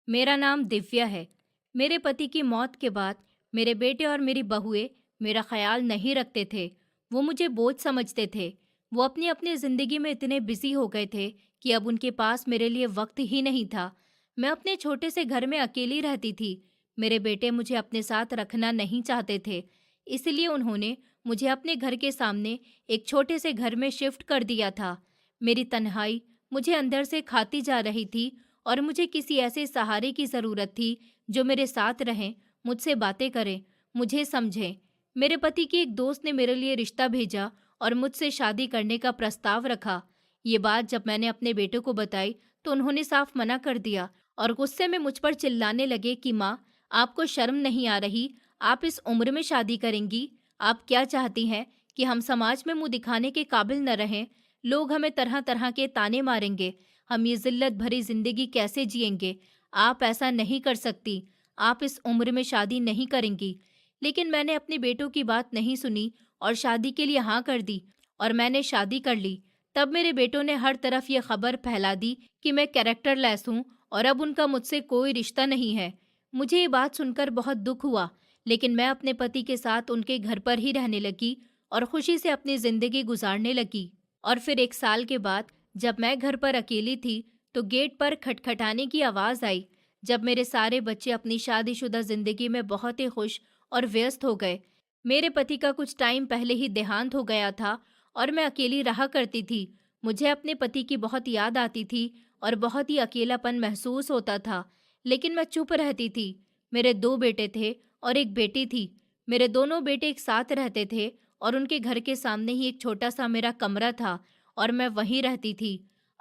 मेरा नाम दिव्या है। मेरे पति की मौत के बाद मेरे बेटे और मेरी बहुएं मेरा ख्याल नहीं रखते थे। वो मुझे बोझ समझते थे। वो अपनी अपनी ज़िंदगी में इतने बिजी हो गए थे कि अब उनके पास मेरे लिए वक्त ही नहीं था। मैं अपने छोटे से घर में अकेली रहती थी। मेरे बेटे मुझे अपने साथ रखना नहीं चाहते थे, इसलिए उन्होंने मुझे अपने घर के सामने एक छोटे से घर में शिफ्ट कर दिया था। मेरी तन्हाई मुझे अंदर से खाती जा रही थी और मुझे किसी ऐसे सहारे की ज़रूरत थी जो मेरे साथ रहें, मुझसे बातें करें, मुझे समझें। मेरे पति की एक दोस्त ने मेरे लिए रिश्ता भेजा और मुझसे शादी करने का प्रस्ताव रखा। ये बात जब मैंने अपने बेटे को बताई तो उन्होंने साफ मना कर दिया और गुस्से में मुझ पर चिल्लाने लगे कि माँ, आपको शर्म नहीं आ रही? आप इस उम्र में शादी करेंगी? आप क्या चाहती हैं कि हम समाज में मुंह दिखाने के काबिल न रहें? लोग हमें तरह तरह के ताने मारेंगे। हम ये ज़िल्लत भरी ज़िंदगी कैसे जिएंगे? आप ऐसा नहीं कर सकती। आप इस उम्र में शादी नहीं करेंगी। लेकिन मैंने अपने बेटों की बात नहीं सुनी और शादी के लिए हाँ कर दी और मैंने शादी कर ली। तब मेरे बेटों ने हर तरफ ये खबर फैला दी कि मैं कैरेक्टरलेस हूँ और अब उनका मुझसे कोई रिश्ता नहीं है। मुझे ये बात सुनकर बहुत दुख हुआ, लेकिन मैं अपने पति के साथ उनके घर पर ही रहने लगी और खुशी से अपनी ज़िंदगी गुजारने लगी। और फिर एक साल के बाद जब मैं घर पर अकेली थी तो गेट पर खटखटाने की आवाज़ आई। जब मेरे सारे बच्चे अपनी शादीशुदा जिंदगी में बहुत ही खुश और व्यस्त हो गए। मेरे पति का कुछ टाइम पहले ही देहांत हो गया था और मैं अकेली रहा करती थी। मुझे अपने पति की बहुत याद आती थी और बहुत ही अकेलापन महसूस होता था, लेकिन मैं चुप रहती थी। मेरे दो बेटे थे और एक बेटी थी। मेरे दोनों बेटे एक साथ रहते थे और उनके घर के सामने ही एक छोटा सा मेरा कमरा था और मैं वहीं रहती थी।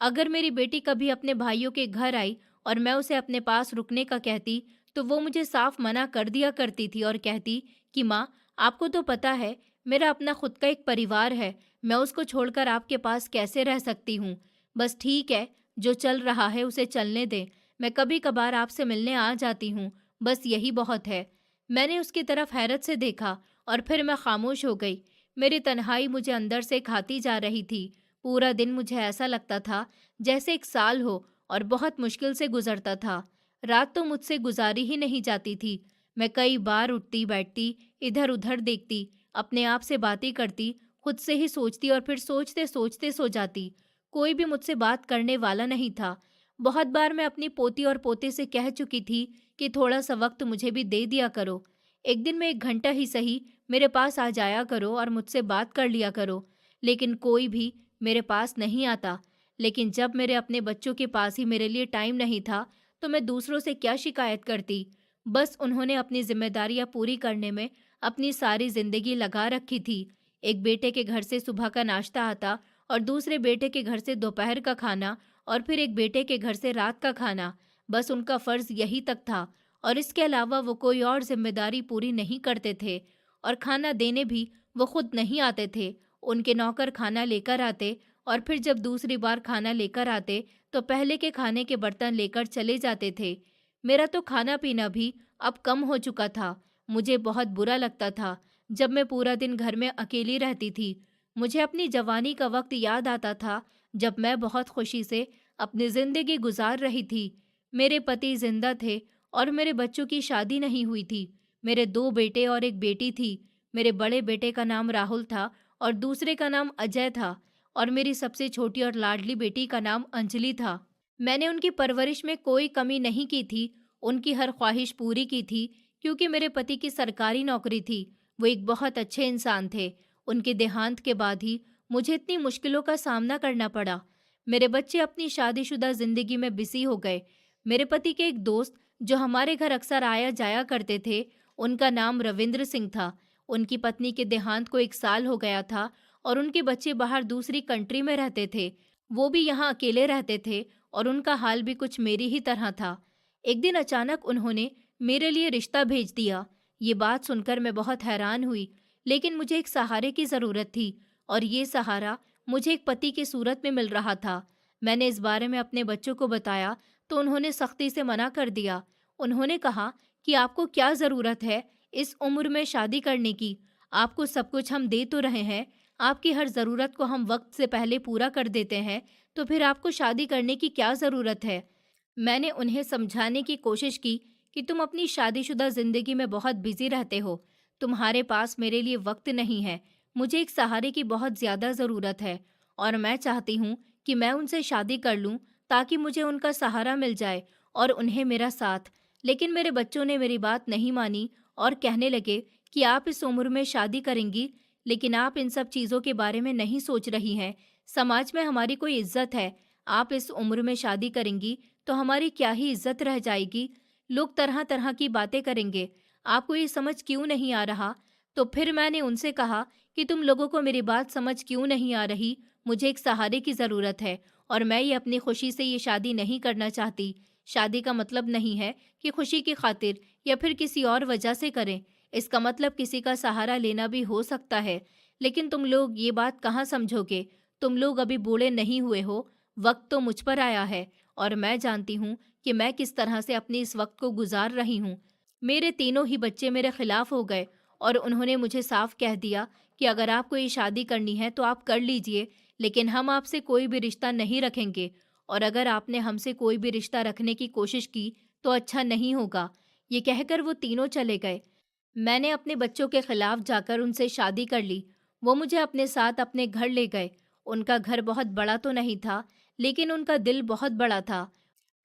अगर मेरी बेटी कभी अपने भाइयों के घर आई और मैं उसे अपने पास रुकने का कहती, तो वो मुझे साफ मना कर दिया करती थी और कहती कि माँ, आपको तो पता है मेरा अपना खुद का एक परिवार है, मैं उसको छोड़कर आपके पास कैसे रह सकती हूँ। बस ठीक है, जो चल रहा है उसे चलने दें। मैं कभी कभार आपसे मिलने आ जाती हूँ, बस यही बहुत है। मैंने उसकी तरफ हैरत से देखा और फिर मैं खामोश हो गई। मेरी तन्हाई मुझे अंदर से खाती जा रही थी। पूरा दिन मुझे ऐसा लगता था जैसे एक साल हो और बहुत मुश्किल से गुजरता था। रात तो मुझसे गुजारी ही नहीं जाती थी। मैं कई बार उठती बैठती, इधर उधर देखती, अपने आप से बातें करती, खुद से ही सोचती और फिर सोचते सोचते सो जाती। कोई भी मुझसे बात करने वाला नहीं था। बहुत बार मैं अपनी पोती और पोते से कह चुकी थी कि थोड़ा सा वक्त मुझे भी दे दिया करो। एक दिन में 1 घंटा ही सही मेरे पास आ जाया करो और मुझसे बात कर लिया करो। लेकिन कोई भी मेरे पास नहीं आता। लेकिन जब मेरे अपने बच्चों के पास ही मेरे लिए टाइम नहीं था, तो मैं दूसरों से क्या शिकायत करती। बस उन्होंने अपनी जिम्मेदारियां पूरी करने में अपनी सारी जिंदगी लगा रखी थी। एक बेटे के घर से सुबह का नाश्ता आता और दूसरे बेटे के घर से दोपहर का खाना और फिर एक बेटे के घर से रात का खाना। बस उनका फर्ज यही तक था और इसके अलावा वो कोई और जिम्मेदारी पूरी नहीं करते थे। और खाना देने भी वो खुद नहीं आते थे। उनके नौकर खाना लेकर आते और फिर जब दूसरी बार खाना लेकर आते तो पहले के खाने के बर्तन लेकर चले जाते थे। मेरा तो खाना पीना भी अब कम हो चुका था। मुझे बहुत बुरा लगता था जब मैं पूरा दिन घर में अकेली रहती थी। मुझे अपनी जवानी का वक्त याद आता था जब मैं बहुत खुशी से अपनी जिंदगी गुजार रही थी। मेरे पति जिंदा थे और मेरे बच्चों की शादी नहीं हुई थी। मेरे 2 बेटे और एक बेटी थी। मेरे बड़े बेटे का नाम राहुल था और दूसरे का नाम अजय था और मेरी सबसे छोटी और लाडली बेटी का नाम अंजलि था। मैंने उनकी परवरिश में कोई कमी नहीं की थी, उनकी हर ख्वाहिश पूरी की थी क्योंकि मेरे पति की सरकारी नौकरी थी। वो एक बहुत अच्छे इंसान थे। उनके देहांत के बाद ही मुझे इतनी मुश्किलों का सामना करना पड़ा। मेरे बच्चे अपनी शादीशुदा जिंदगी में बिजी हो गए। मेरे पति के एक दोस्त जो हमारे घर अक्सर आया जाया करते थे, उनका नाम रविंद्र सिंह था। उनकी पत्नी के देहांत को 1 साल हो गया था और उनके बच्चे बाहर दूसरी कंट्री में रहते थे। वो भी यहाँ अकेले रहते थे और उनका हाल भी कुछ मेरी ही तरह था। एक दिन अचानक उन्होंने मेरे लिए रिश्ता भेज दिया। ये बात सुनकर मैं बहुत हैरान हुई, लेकिन मुझे एक सहारे की ज़रूरत थी और ये सहारा मुझे एक पति की सूरत में मिल रहा था। मैंने इस बारे में अपने बच्चों को बताया तो उन्होंने सख्ती से मना कर दिया। उन्होंने कहा कि आपको क्या ज़रूरत है इस उम्र में शादी करने की? आपको सब कुछ हम दे तो रहे हैं, आपकी हर ज़रूरत को हम वक्त से पहले पूरा कर देते हैं, तो फिर आपको शादी करने की क्या ज़रूरत है? मैंने उन्हें समझाने की कोशिश की कि तुम अपनी शादीशुदा जिंदगी में बहुत बिजी रहते हो, तुम्हारे पास मेरे लिए वक्त नहीं है, मुझे एक सहारे की बहुत ज्यादा जरूरत है और मैं चाहती हूँ कि मैं उनसे शादी कर लूँ ताकि मुझे उनका सहारा मिल जाए और उन्हें मेरा साथ। लेकिन मेरे बच्चों ने मेरी बात नहीं मानी और कहने लगे कि आप इस उम्र में शादी करेंगी, लेकिन आप इन सब चीज़ों के बारे में नहीं सोच रही हैं। समाज में हमारी कोई इज्जत है, आप इस उम्र में शादी करेंगी तो हमारी क्या ही इज्जत रह जाएगी। लोग तरह तरह की बातें करेंगे। आपको ये समझ क्यों नहीं आ रहा? तो फिर मैंने उनसे कहा कि तुम लोगों को मेरी बात समझ क्यों नहीं आ रही? मुझे एक सहारे की ज़रूरत है और मैं ये अपनी खुशी से ये शादी नहीं करना चाहती। शादी का मतलब नहीं है कि खुशी की खातिर या फिर किसी और वजह से करें। इसका मतलब किसी का सहारा लेना भी हो सकता है। लेकिन तुम लोग ये बात कहाँ समझोगे? तुम लोग अभी बूढ़े नहीं हुए हो, वक्त तो मुझ पर आया है और मैं जानती हूँ कि मैं किस तरह से अपने इस वक्त को गुजार रही हूँ। मेरे तीनों ही बच्चे मेरे खिलाफ हो गए और उन्होंने मुझे साफ कह दिया कि अगर आपको ये शादी करनी है तो आप कर लीजिए, लेकिन हम आपसे कोई भी रिश्ता नहीं रखेंगे और अगर आपने हमसे कोई भी रिश्ता रखने की कोशिश की तो अच्छा नहीं होगा। ये कहकर वो तीनों चले गए। मैंने अपने बच्चों के खिलाफ जाकर उनसे शादी कर ली। वो मुझे अपने साथ अपने घर ले गए। उनका घर बहुत बड़ा तो नहीं था, लेकिन उनका दिल बहुत बड़ा था।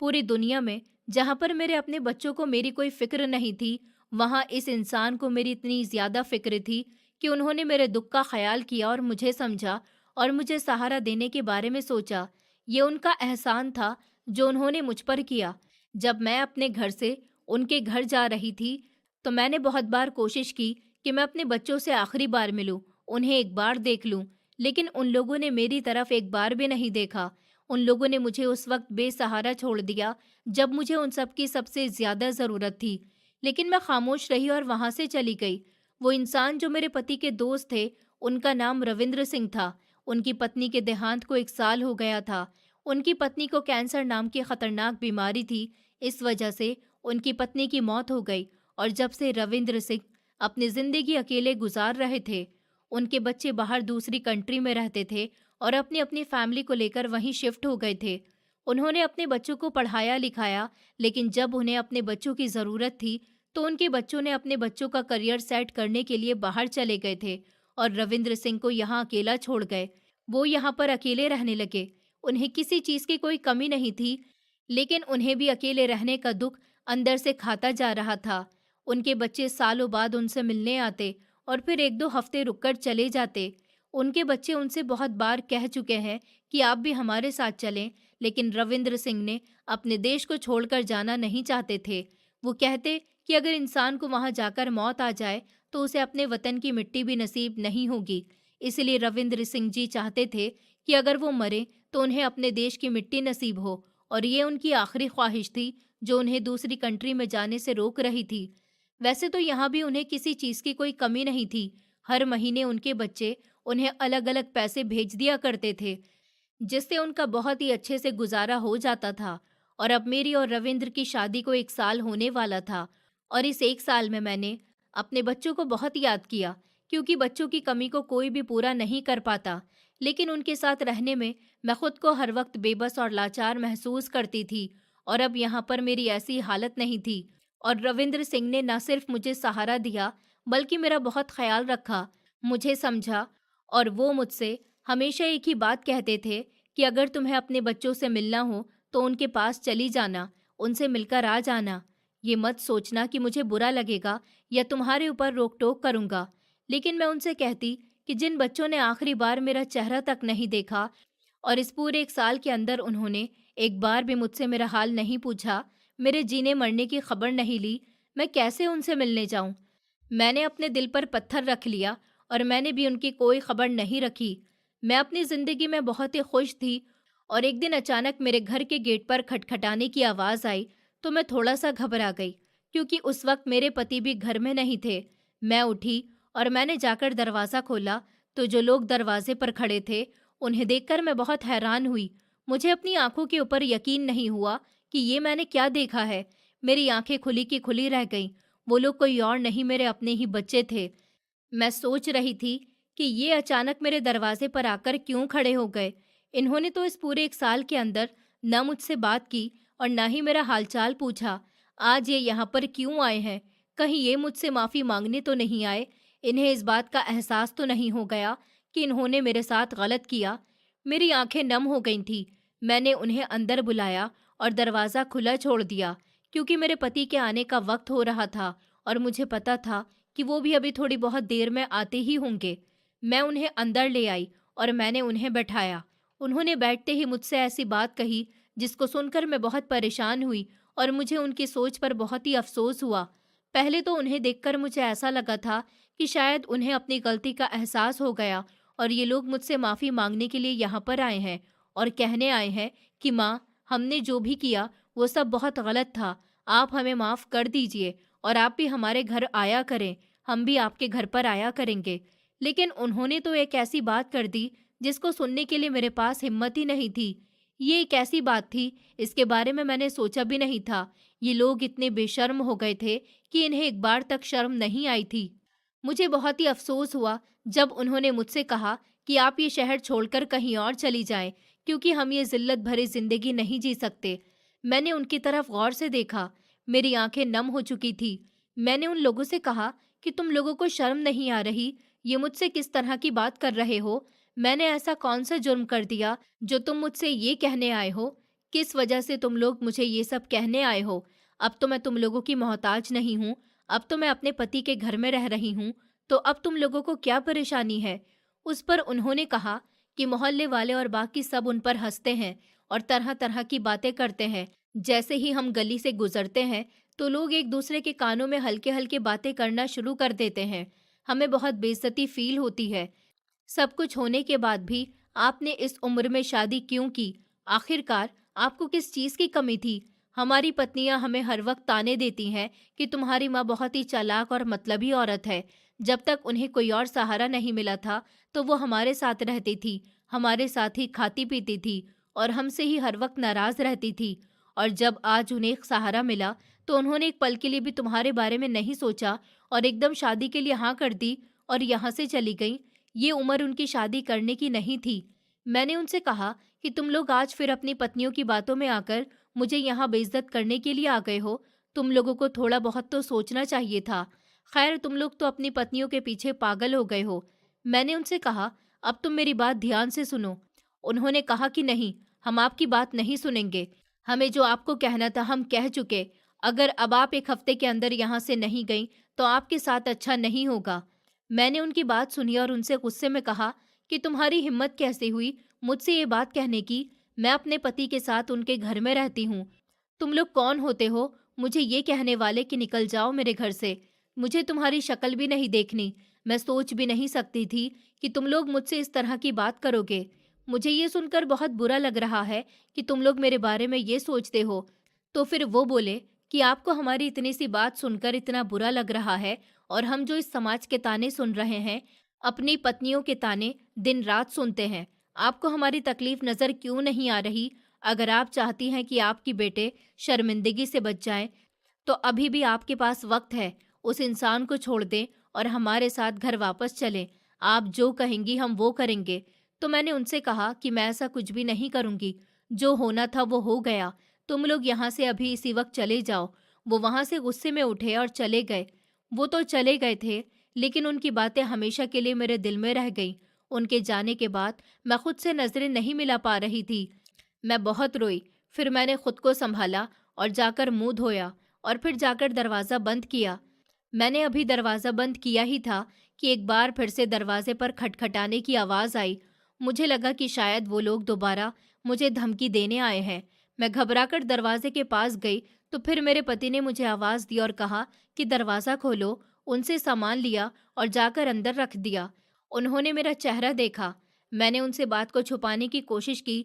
पूरी दुनिया में जहाँ पर मेरे अपने बच्चों को मेरी कोई फ़िक्र नहीं थी, वहाँ इस इंसान को मेरी इतनी ज़्यादा फ़िक्र थी कि उन्होंने मेरे दुःख का ख़्याल किया और मुझे समझा और मुझे सहारा देने के बारे में सोचा। ये उनका एहसान था जो उन्होंने मुझ पर किया। जब मैं अपने घर से उनके घर जा रही थी, तो मैंने बहुत बार कोशिश की कि मैं अपने बच्चों से आखिरी बार मिलूं, उन्हें एक बार देख लूं, लेकिन उन लोगों ने मेरी तरफ एक बार भी नहीं देखा। उन लोगों ने मुझे उस वक्त बेसहारा छोड़ दिया जब मुझे उन सब की सबसे ज्यादा जरूरत थी। लेकिन मैं खामोश रही और वहां से चली गई। वो इंसान जो मेरे पति के दोस्त थे, उनका नाम रविंद्र सिंह था। उनकी पत्नी के देहांत को 1 साल हो गया था। उनकी पत्नी को कैंसर नाम की खतरनाक बीमारी थी। इस वजह से उनकी पत्नी की मौत हो गई और जब से रविंद्र सिंह अपनी जिंदगी अकेले गुजार रहे थे, उनके बच्चे बाहर दूसरी कंट्री में रहते थे और अपनी अपनी फैमिली को लेकर वहीं शिफ्ट हो गए थे। उन्होंने अपने बच्चों को पढ़ाया लिखाया, लेकिन जब उन्हें अपने बच्चों की ज़रूरत थी तो उनके बच्चों ने अपने बच्चों का करियर सेट करने के लिए बाहर चले गए थे और रविंद्र सिंह को यहाँ अकेला छोड़ गए। वो यहाँ पर अकेले रहने लगे। उन्हें किसी चीज़ की कोई कमी नहीं थी, लेकिन उन्हें भी अकेले रहने का दुख अंदर से खाता जा रहा था। उनके बच्चे सालों बाद उनसे मिलने आते और फिर 1-2 हफ्ते रुककर चले जाते। उनके बच्चे उनसे बहुत बार कह चुके हैं कि आप भी हमारे साथ चलें, लेकिन रविंद्र सिंह ने अपने देश को छोड़कर जाना नहीं चाहते थे। वो कहते कि अगर इंसान को वहां जाकर मौत आ जाए तो उसे अपने वतन की मिट्टी भी नसीब नहीं होगी। इसलिए रविंद्र सिंह जी चाहते थे कि अगर वो मरे तो उन्हें अपने देश की मिट्टी नसीब हो और ये उनकी आखिरी ख्वाहिश थी जो उन्हें दूसरी कंट्री में जाने से रोक रही थी। वैसे तो यहाँ भी उन्हें किसी चीज़ की कोई कमी नहीं थी। हर महीने उनके बच्चे उन्हें अलग अलग पैसे भेज दिया करते थे, जिससे उनका बहुत ही अच्छे से गुजारा हो जाता था। और अब मेरी और रविंद्र की शादी को 1 साल होने वाला था और इस 1 साल में मैंने अपने बच्चों को बहुत याद किया, क्योंकि बच्चों की कमी को कोई भी पूरा नहीं कर पाता। लेकिन उनके साथ रहने में मैं खुद को हर वक्त बेबस और लाचार महसूस करती थी और अब यहाँ पर मेरी ऐसी हालत नहीं थी। और रविंद्र सिंह ने न सिर्फ मुझे सहारा दिया, बल्कि मेरा बहुत ख्याल रखा, मुझे समझा। और वो मुझसे हमेशा एक ही बात कहते थे कि अगर तुम्हें अपने बच्चों से मिलना हो तो उनके पास चली जाना, उनसे मिलकर आ जाना। ये मत सोचना कि मुझे बुरा लगेगा या तुम्हारे ऊपर रोक टोक करूंगा। लेकिन मैं उनसे कहती कि जिन बच्चों ने आखिरी बार मेरा चेहरा तक नहीं देखा और इस पूरे 1 साल के अंदर उन्होंने एक बार भी मुझसे मेरा हाल नहीं पूछा, मेरे जीने मरने की खबर नहीं ली, मैं कैसे उनसे मिलने जाऊं? मैंने अपने दिल पर पत्थर रख लिया और मैंने भी उनकी कोई खबर नहीं रखी। मैं अपनी जिंदगी में बहुत ही खुश थी और एक दिन अचानक मेरे घर के गेट पर खटखटाने की आवाज़ आई तो मैं थोड़ा सा घबरा गई, क्योंकि उस वक्त मेरे पति भी घर में नहीं थे। मैं उठी और मैंने जाकर दरवाज़ा खोला तो जो लोग दरवाजे पर खड़े थे उन्हें देखकर मैं बहुत हैरान हुई। मुझे अपनी आंखों के ऊपर यकीन नहीं हुआ कि ये मैंने क्या देखा है। मेरी आंखें खुली की खुली रह गईं। वो लोग कोई और नहीं, मेरे अपने ही बच्चे थे। मैं सोच रही थी कि ये अचानक मेरे दरवाजे पर आकर क्यों खड़े हो गए। इन्होंने तो इस पूरे 1 साल के अंदर न मुझसे बात की, और ना ही मेरा हालचाल पूछा। आज ये यहाँ पर क्यों आए हैं? कहीं ये मुझसे माफ़ी मांगने तो नहीं आए? इन्हें इस बात का एहसास तो नहीं हो गया कि इन्होंने मेरे साथ गलत किया? मेरी आंखें नम हो गई थीं। मैंने उन्हें अंदर बुलाया और दरवाज़ा खुला छोड़ दिया, क्योंकि मेरे पति के आने का वक्त हो रहा था और मुझे पता था कि वो भी अभी थोड़ी बहुत देर में आते ही होंगे। मैं उन्हें अंदर ले आई और मैंने उन्हें बैठाया। उन्होंने बैठते ही मुझसे ऐसी बात कही जिसको सुनकर मैं बहुत परेशान हुई और मुझे उनकी सोच पर बहुत ही अफसोस हुआ। पहले तो उन्हें देखकर मुझे ऐसा लगा था कि शायद उन्हें अपनी गलती का एहसास हो गया और ये लोग मुझसे माफ़ी मांगने के लिए यहाँ पर आए हैं और कहने आए हैं कि माँ, हमने जो भी किया वो सब बहुत गलत था। आप हमें माफ़ कर दीजिए और आप भी हमारे घर आया करें, हम भी आपके घर पर आया करेंगे। लेकिन उन्होंने तो एक ऐसी बात कर दी जिसको सुनने के लिए मेरे पास हिम्मत ही नहीं थी। ये एक ऐसी बात थी, इसके बारे में मैंने सोचा भी नहीं था। ये लोग इतने बेशर्म हो गए थे कि इन्हें एक बार तक शर्म नहीं आई थी। मुझे बहुत ही अफ़सोस हुआ जब उन्होंने मुझसे कहा कि आप ये शहर छोड़कर कहीं और चली जाएँ, क्योंकि हम ये ज़िल्लत भरी ज़िंदगी नहीं जी सकते। मैंने उनकी तरफ गौर से देखा, मेरी आँखें नम हो चुकी थी। मैंने उन लोगों से कहा कि तुम लोगों को शर्म नहीं आ रही? ये मुझसे किस तरह की बात कर रहे हो? मैंने ऐसा कौन-सा जुर्म कर दिया जो तुम मुझसे ये कहने आए हो? किस वजह से तुम लोग मुझे ये सब कहने आए हो? अब तो मैं तुम लोगों की मोहताज नहीं हूँ, अब तो मैं अपने पति के घर में रह रही हूँ, तो अब तुम लोगों को क्या परेशानी है? उस पर उन्होंने कहा कि मोहल्ले वाले और बाकी सब उन पर हंसते हैं और तरह-तरह की बातें करते हैं। जैसे ही हम गली से गुजरते हैं, तो लोग एक दूसरे के कानों में हल्के-हल्के बातें करना शुरू कर देते हैं। हमें बहुत बेइज्जती फील होती है। सब कुछ होने के बाद भी आपने इस उम्र में शादी क्यों की? आखिरकार आपको किस चीज़ की कमी थी? हमारी पत्नियां हमें हर वक्त ताने देती हैं कि तुम्हारी माँ बहुत ही चालाक और मतलबी औरत है। जब तक उन्हें कोई और सहारा नहीं मिला था, तो वो हमारे साथ रहती थी, हमारे साथ ही खाती पीती थी और हमसे ही हर वक्त नाराज रहती थी। और जब आज उन्हें एक सहारा मिला, तो उन्होंने एक पल के लिए भी तुम्हारे बारे में नहीं सोचा और एकदम शादी के लिए हाँ कर दी और यहाँ से चली गई। ये उम्र उनकी शादी करने की नहीं थी। मैंने उनसे कहा कि तुम लोग आज फिर अपनी पत्नियों की बातों में आकर मुझे यहाँ बेइज्जत करने के लिए आ गए हो। तुम लोगों को थोड़ा बहुत तो सोचना चाहिए था। खैर, तुम लोग तो अपनी पत्नियों के पीछे पागल हो गए हो। मैंने उनसे कहा, अब तुम मेरी बात ध्यान से सुनो। उन्होंने कहा कि नहीं, हम आपकी बात नहीं सुनेंगे। हमें जो आपको कहना था हम कह चुके। अगर अब आप एक हफ्ते के अंदर यहाँ से नहीं गई तो आपके साथ अच्छा नहीं होगा। मैंने उनकी बात सुनी और उनसे गुस्से में कहा कि तुम्हारी हिम्मत कैसे हुई मुझसे ये बात कहने की? मैं अपने पति के साथ उनके घर में रहती हूँ। तुम लोग कौन होते हो मुझे ये कहने वाले कि निकल जाओ मेरे घर से? मुझे तुम्हारी शक्ल भी नहीं देखनी। मैं सोच भी नहीं सकती थी कि तुम लोग मुझसे इस तरह की बात करोगे। मुझे ये सुनकर बहुत बुरा लग रहा है कि तुम लोग मेरे बारे में ये सोचते हो। तो फिर वो बोले कि आपको हमारी इतनी सी बात सुनकर इतना बुरा लग रहा है और हम जो इस समाज के ताने सुन रहे हैं, अपनी पत्नियों के ताने दिन रात सुनते हैं। आपको हमारी तकलीफ नज़र क्यों नहीं आ रही? अगर आप चाहती हैं कि आपकी बेटे शर्मिंदगी से बच जाएं, तो अभी भी आपके पास वक्त है। उस इंसान को छोड़ दें और हमारे साथ घर वापस चलें। आप जो कहेंगी हम वो करेंगे। तो मैंने उनसे कहा कि मैं ऐसा कुछ भी नहीं करूँगी। जो होना था वो हो गया। तुम लोग यहाँ से अभी इसी वक्त चले जाओ। वो वहाँ से गुस्से में उठे और चले गए। वो तो चले गए थे, लेकिन उनकी बातें हमेशा के लिए मेरे दिल में रह गईं। उनके जाने के बाद मैं खुद से नज़रें नहीं मिला पा रही थी। मैं बहुत रोई। फिर मैंने खुद को संभाला और जाकर मुंह धोया और फिर जाकर दरवाज़ा बंद किया। मैंने अभी दरवाज़ा बंद किया ही था कि एक बार फिर से दरवाजे पर खटखटाने की आवाज़ आई। मुझे लगा कि शायद वो लोग दोबारा मुझे धमकी देने आए हैं। मैं घबराकर दरवाजे के पास गई, तो फिर मेरे पति ने मुझे आवाज़ दी और कहा कि दरवाज़ा खोलो। उनसे सामान लिया और जाकर अंदर रख दिया। उन्होंने मेरा चेहरा देखा। मैंने उनसे बात को छुपाने की कोशिश की,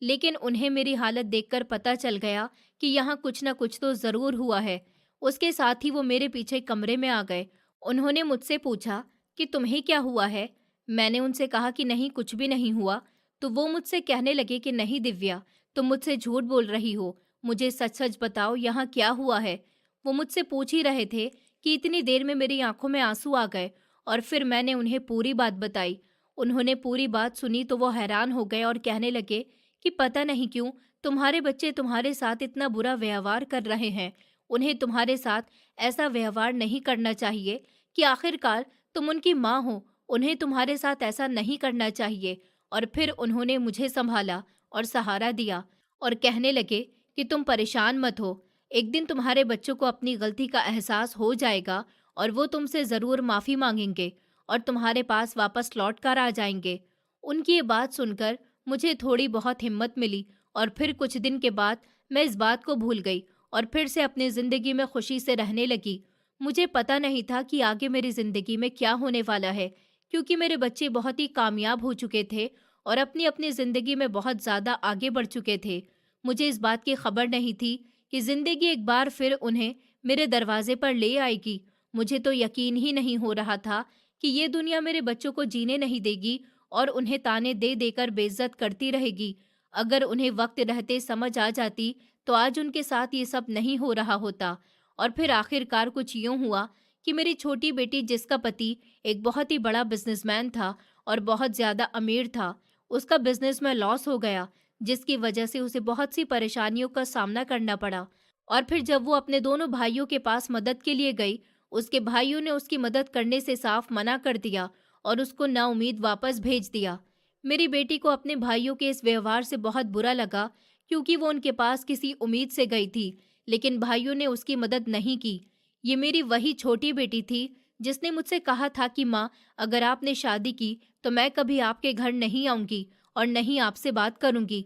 लेकिन उन्हें मेरी हालत देखकर पता चल गया कि यहाँ कुछ न कुछ तो ज़रूर हुआ है। उसके साथ ही वो मेरे पीछे कमरे में आ गए। उन्होंने मुझसे पूछा कि तुम्हें क्या हुआ है? मैंने उनसे कहा कि नहीं, कुछ भी नहीं हुआ। तो वो मुझसे कहने लगे कि नहीं दिव्या, तुम मुझसे झूठ बोल रही हो। मुझे सच-सच बताओ, यहाँ क्या हुआ है? वो मुझसे पूछ ही रहे थे कि इतनी देर में मेरी आंखों में आंसू आ गए और फिर मैंने उन्हें पूरी बात बताई। उन्होंने पूरी बात सुनी तो वो हैरान हो गए और कहने लगे कि पता नहीं क्यों तुम्हारे बच्चे तुम्हारे साथ इतना बुरा व्यवहार कर रहे हैं, उन्हें तुम्हारे साथ ऐसा व्यवहार नहीं करना चाहिए कि आखिरकार तुम उनकी माँ हो, उन्हें तुम्हारे साथ ऐसा नहीं करना चाहिए। और फिर उन्होंने मुझे संभाला और सहारा दिया और कहने लगे कि तुम परेशान मत हो, एक दिन तुम्हारे बच्चों को अपनी गलती का एहसास हो जाएगा और वो तुमसे ज़रूर माफ़ी मांगेंगे और तुम्हारे पास वापस लौट कर आ जाएंगे। उनकी ये बात सुनकर मुझे थोड़ी बहुत हिम्मत मिली और फिर कुछ दिन के बाद मैं इस बात को भूल गई और फिर से अपनी ज़िंदगी में खुशी से रहने लगी। मुझे पता नहीं था कि आगे मेरी ज़िंदगी में क्या होने वाला है, क्योंकि मेरे बच्चे बहुत ही कामयाब हो चुके थे और अपनी अपनी ज़िंदगी में बहुत ज़्यादा आगे बढ़ चुके थे। मुझे इस बात की खबर नहीं थी कि ज़िंदगी एक बार फिर उन्हें मेरे दरवाजे पर ले आएगी। मुझे तो यकीन ही नहीं हो रहा था कि ये दुनिया मेरे बच्चों को जीने नहीं देगी और उन्हें ताने दे देकर बेइज्जत करती रहेगी। अगर उन्हें वक्त रहते समझ आ जाती तो आज उनके साथ ये सब नहीं हो रहा होता। और फिर आखिरकार कुछ यूं हुआ कि मेरी छोटी बेटी, जिसका पति एक बहुत ही बड़ा बिजनेसमैन था और बहुत ज़्यादा अमीर था, उसका बिजनेस में लॉस हो गया, जिसकी वजह से उसे बहुत सी परेशानियों का सामना करना पड़ा। और फिर जब वो अपने दोनों भाइयों के पास मदद के लिए गई, उसके भाइयों ने उसकी मदद करने से साफ मना कर दिया और उसको नाउम्मीद वापस भेज दिया। मेरी बेटी को अपने भाइयों के इस व्यवहार से बहुत बुरा लगा, क्योंकि वो उनके पास किसी उम्मीद से गई थी, लेकिन भाइयों ने उसकी मदद नहीं की। ये मेरी वही छोटी बेटी थी जिसने मुझसे कहा था कि माँ, अगर आपने शादी की तो मैं कभी आपके घर नहीं आऊंगी और नहीं आपसे बात करूंगी।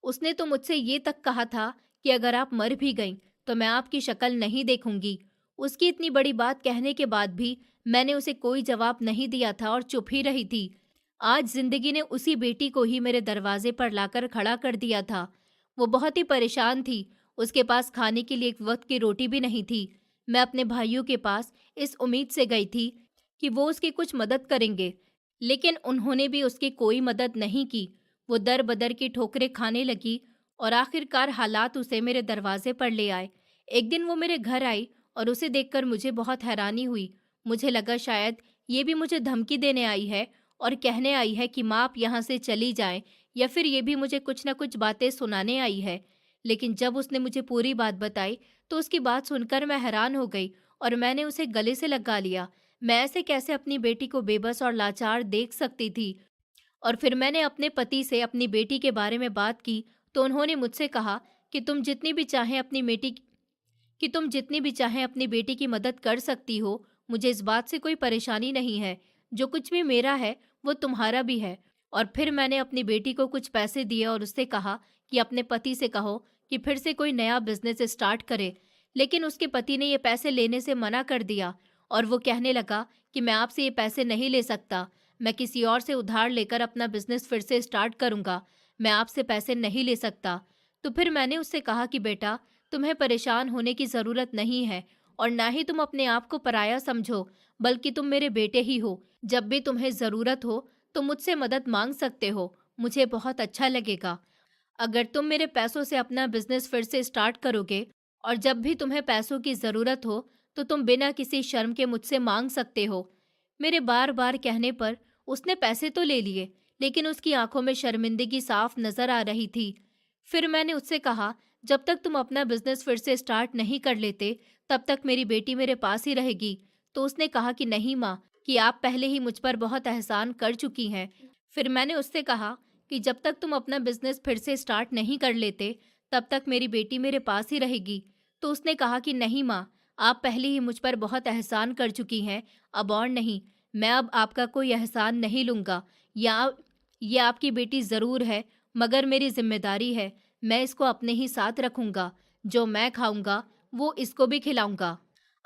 उसने तो मुझसे ये तक कहा था कि अगर आप मर भी गईं तो मैं आपकी शक्ल नहीं देखूंगी। उसकी इतनी बड़ी बात कहने के बाद भी मैंने उसे कोई जवाब नहीं दिया था और चुप ही रही थी। आज जिंदगी ने उसी बेटी को ही मेरे दरवाजे पर लाकर खड़ा कर दिया था। वो बहुत ही परेशान थी, उसके पास खाने के लिए एक वक्त की रोटी भी नहीं थी। मैं अपने भाइयों के पास इस उम्मीद से गई थी कि वो उसकी कुछ मदद करेंगे, लेकिन उन्होंने भी उसकी कोई मदद नहीं की। वो दर बदर की ठोकरें खाने लगी और आखिरकार हालात उसे मेरे दरवाजे पर ले आए। एक दिन वो मेरे घर आई और उसे देखकर मुझे बहुत हैरानी हुई। मुझे लगा शायद ये भी मुझे धमकी देने आई है और कहने आई है कि माँ आप यहाँ से चली जाएं, या फिर ये भी मुझे कुछ ना कुछ बातें सुनाने आई है। लेकिन जब उसने मुझे पूरी बात बताई तो उसकी बात सुनकर मैं हैरान हो गई और मैंने उसे गले से लगा लिया। मैं ऐसे कैसे अपनी बेटी को बेबस और लाचार देख सकती थी। और फिर मैंने अपने पति से अपनी बेटी के बारे में बात की तो उन्होंने मुझसे कहा कि तुम जितनी भी चाहें अपनी बेटी की मदद कर सकती हो। मुझे इस बात से कोई परेशानी नहीं है। जो कुछ भी मेरा है वो तुम्हारा भी है। और फिर मैंने अपनी बेटी को कुछ पैसे दिए और उससे कहा कि अपने पति से कहो कि फिर से कोई नया बिजनेस स्टार्ट करे। लेकिन उसके पति ने ये पैसे लेने से मना कर दिया और वो कहने लगा कि मैं आपसे ये पैसे नहीं ले सकता, मैं किसी और से उधार लेकर अपना बिजनेस फिर से स्टार्ट करूंगा, मैं आपसे पैसे नहीं ले सकता। तो फिर मैंने उससे कहा कि बेटा, तुम्हें परेशान होने की ज़रूरत नहीं है और ना ही तुम अपने आप को पराया समझो, बल्कि तुम मेरे बेटे ही हो। जब भी तुम्हें ज़रूरत हो तो मुझसे मदद मांग सकते हो, मुझे बहुत अच्छा लगेगा। अगर तुम मेरे पैसों से अपना बिजनेस फिर से स्टार्ट करोगे और जब भी तुम्हें पैसों की ज़रूरत हो तो तुम बिना किसी शर्म के मुझसे मांग सकते हो। मेरे बार बार कहने पर उसने पैसे तो ले लिए, लेकिन उसकी आंखों में शर्मिंदगी साफ नजर आ रही थी। फिर मैंने उससे कहा, जब तक तुम अपना बिजनेस फिर से स्टार्ट नहीं कर लेते तब तक मेरी बेटी मेरे पास ही रहेगी। तो उसने कहा कि नहीं माँ, कि आप पहले ही मुझ पर बहुत एहसान कर चुकी हैं। फिर मैंने उससे कहा कि जब तक तुम अपना बिजनेस फिर से स्टार्ट नहीं कर लेते तब तक मेरी बेटी मेरे पास ही रहेगी। तो उसने कहा कि नहीं माँ, आप पहले ही मुझ पर बहुत एहसान कर चुकी हैं, अब और नहीं, मैं अब आपका कोई एहसान नहीं लूँगा। या ये आपकी बेटी ज़रूर है, मगर मेरी जिम्मेदारी है, मैं इसको अपने ही साथ रखूँगा। जो मैं खाऊँगा वो इसको भी खिलाऊँगा।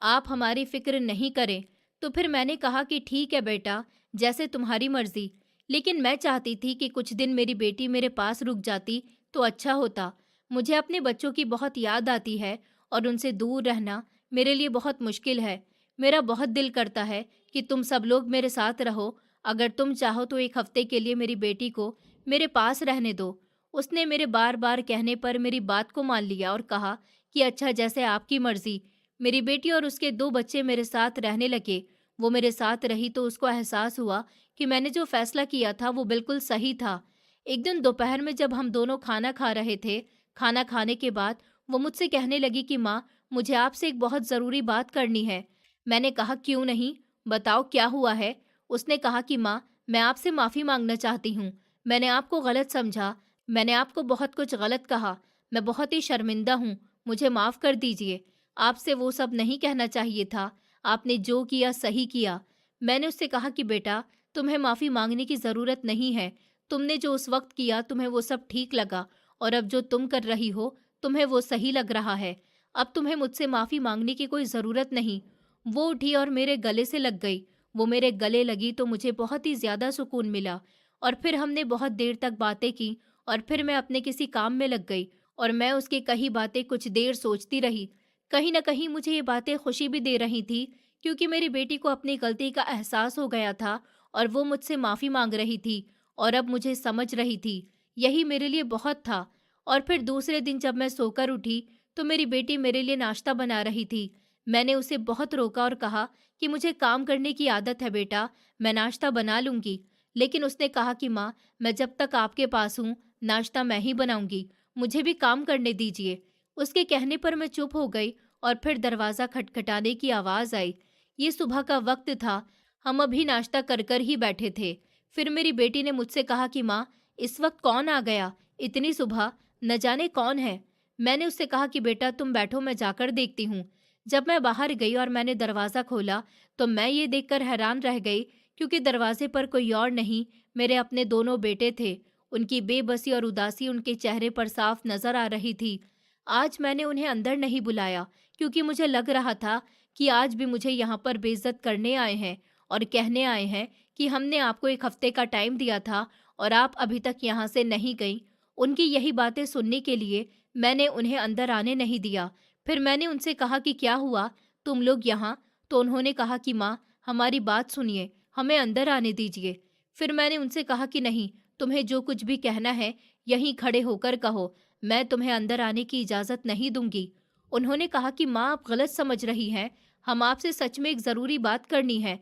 आप हमारी फ़िक्र नहीं करें। तो फिर मैंने कहा कि ठीक है बेटा, जैसे तुम्हारी मर्ज़ी। लेकिन मैं चाहती थी कि कुछ दिन मेरी बेटी मेरे पास रुक जाती तो अच्छा होता। मुझे अपने बच्चों की बहुत याद आती है और उनसे दूर रहना मेरे लिए बहुत मुश्किल है। मेरा बहुत दिल करता है कि तुम सब लोग मेरे साथ रहो। अगर तुम चाहो तो एक हफ्ते के लिए मेरी बेटी को मेरे पास रहने दो। उसने मेरे बार बार कहने पर मेरी बात को मान लिया और कहा कि अच्छा, जैसे आपकी मर्जी। मेरी बेटी और उसके 2 बच्चे मेरे साथ रहने लगे। वो मेरे साथ रही तो उसको एहसास हुआ कि मैंने जो फैसला किया था वो बिल्कुल सही था। एक दिन दोपहर में जब हम दोनों खाना खा रहे थे खाना खाने के बाद वो मुझसे कहने लगी कि माँ, मुझे आपसे एक बहुत ज़रूरी बात करनी है। मैंने कहा क्यों नहीं, बताओ क्या हुआ है। उसने कहा कि माँ, मैं आपसे माफ़ी मांगना चाहती हूँ। मैंने आपको गलत समझा, मैंने आपको बहुत कुछ गलत कहा। मैं बहुत ही शर्मिंदा हूँ, मुझे माफ़ कर दीजिए। आपसे वो सब नहीं कहना चाहिए था। आपने जो किया सही किया। मैंने उससे कहा कि बेटा, तुम्हें माफ़ी मांगने की ज़रूरत नहीं है। तुमने जो उस वक्त किया तुम्हें वो सब ठीक लगा, और अब जो तुम कर रही हो तुम्हें वो सही लग रहा है। अब तुम्हें मुझसे माफ़ी मांगने की कोई ज़रूरत नहीं। वो उठी और मेरे गले से लग गई। वो मेरे गले लगी तो मुझे बहुत ही ज़्यादा सुकून मिला, और फिर हमने बहुत देर तक बातें की, और फिर मैं अपने किसी काम में लग गई, और मैं उसकी कही बातें कुछ देर सोचती रही। कहीं न कहीं मुझे ये बातें खुशी भी दे रही थी, क्योंकि मेरी बेटी को अपनी गलती का एहसास हो गया था और वो मुझसे माफ़ी मांग रही थी, और अब मुझे समझ रही थी। यही मेरे लिए बहुत था। और फिर दूसरे दिन जब मैं सोकर उठी तो मेरी बेटी मेरे लिए नाश्ता बना रही थी। मैंने उसे बहुत रोका और कहा कि मुझे काम करने की आदत है बेटा, मैं नाश्ता बना लूँगी। लेकिन उसने कहा कि माँ, मैं जब तक आपके पास हूँ नाश्ता मैं ही बनाऊँगी, मुझे भी काम करने दीजिए। उसके कहने पर मैं चुप हो गई, और फिर दरवाज़ा खटखटाने की आवाज़ आई। ये सुबह का वक्त था, हम अभी नाश्ता कर कर ही बैठे थे। फिर मेरी बेटी ने मुझसे कहा कि माँ, इस वक्त कौन आ गया, इतनी सुबह, न जाने कौन है। मैंने उससे कहा कि बेटा तुम बैठो, मैं जाकर देखती हूँ। जब मैं बाहर गई और मैंने दरवाज़ा खोला तो मैं ये देखकर हैरान रह गई, क्योंकि दरवाजे पर कोई और नहीं, मेरे अपने दोनों बेटे थे। उनकी बेबसी और उदासी उनके चेहरे पर साफ नजर आ रही थी। आज मैंने उन्हें अंदर नहीं बुलाया, क्योंकि मुझे लग रहा था कि आज भी मुझे यहाँ पर बेइज्जत करने आए हैं, और कहने आए हैं कि हमने आपको एक हफ्ते का टाइम दिया था और आप अभी तक यहाँ से नहीं गई। उनकी यही बातें सुनने के लिए मैंने उन्हें अंदर आने नहीं दिया। फिर मैंने उनसे कहा कि क्या हुआ, तुम लोग यहाँ? तो उन्होंने कहा कि माँ, हमारी बात सुनिए, हमें अंदर आने दीजिए। फिर मैंने उनसे कहा कि नहीं, तुम्हें जो कुछ भी कहना है यहीं खड़े होकर कहो, मैं तुम्हें अंदर आने की इजाज़त नहीं दूंगी। उन्होंने कहा कि माँ, आप गलत समझ रही हैं, हम आपसे सच में एक ज़रूरी बात करनी है।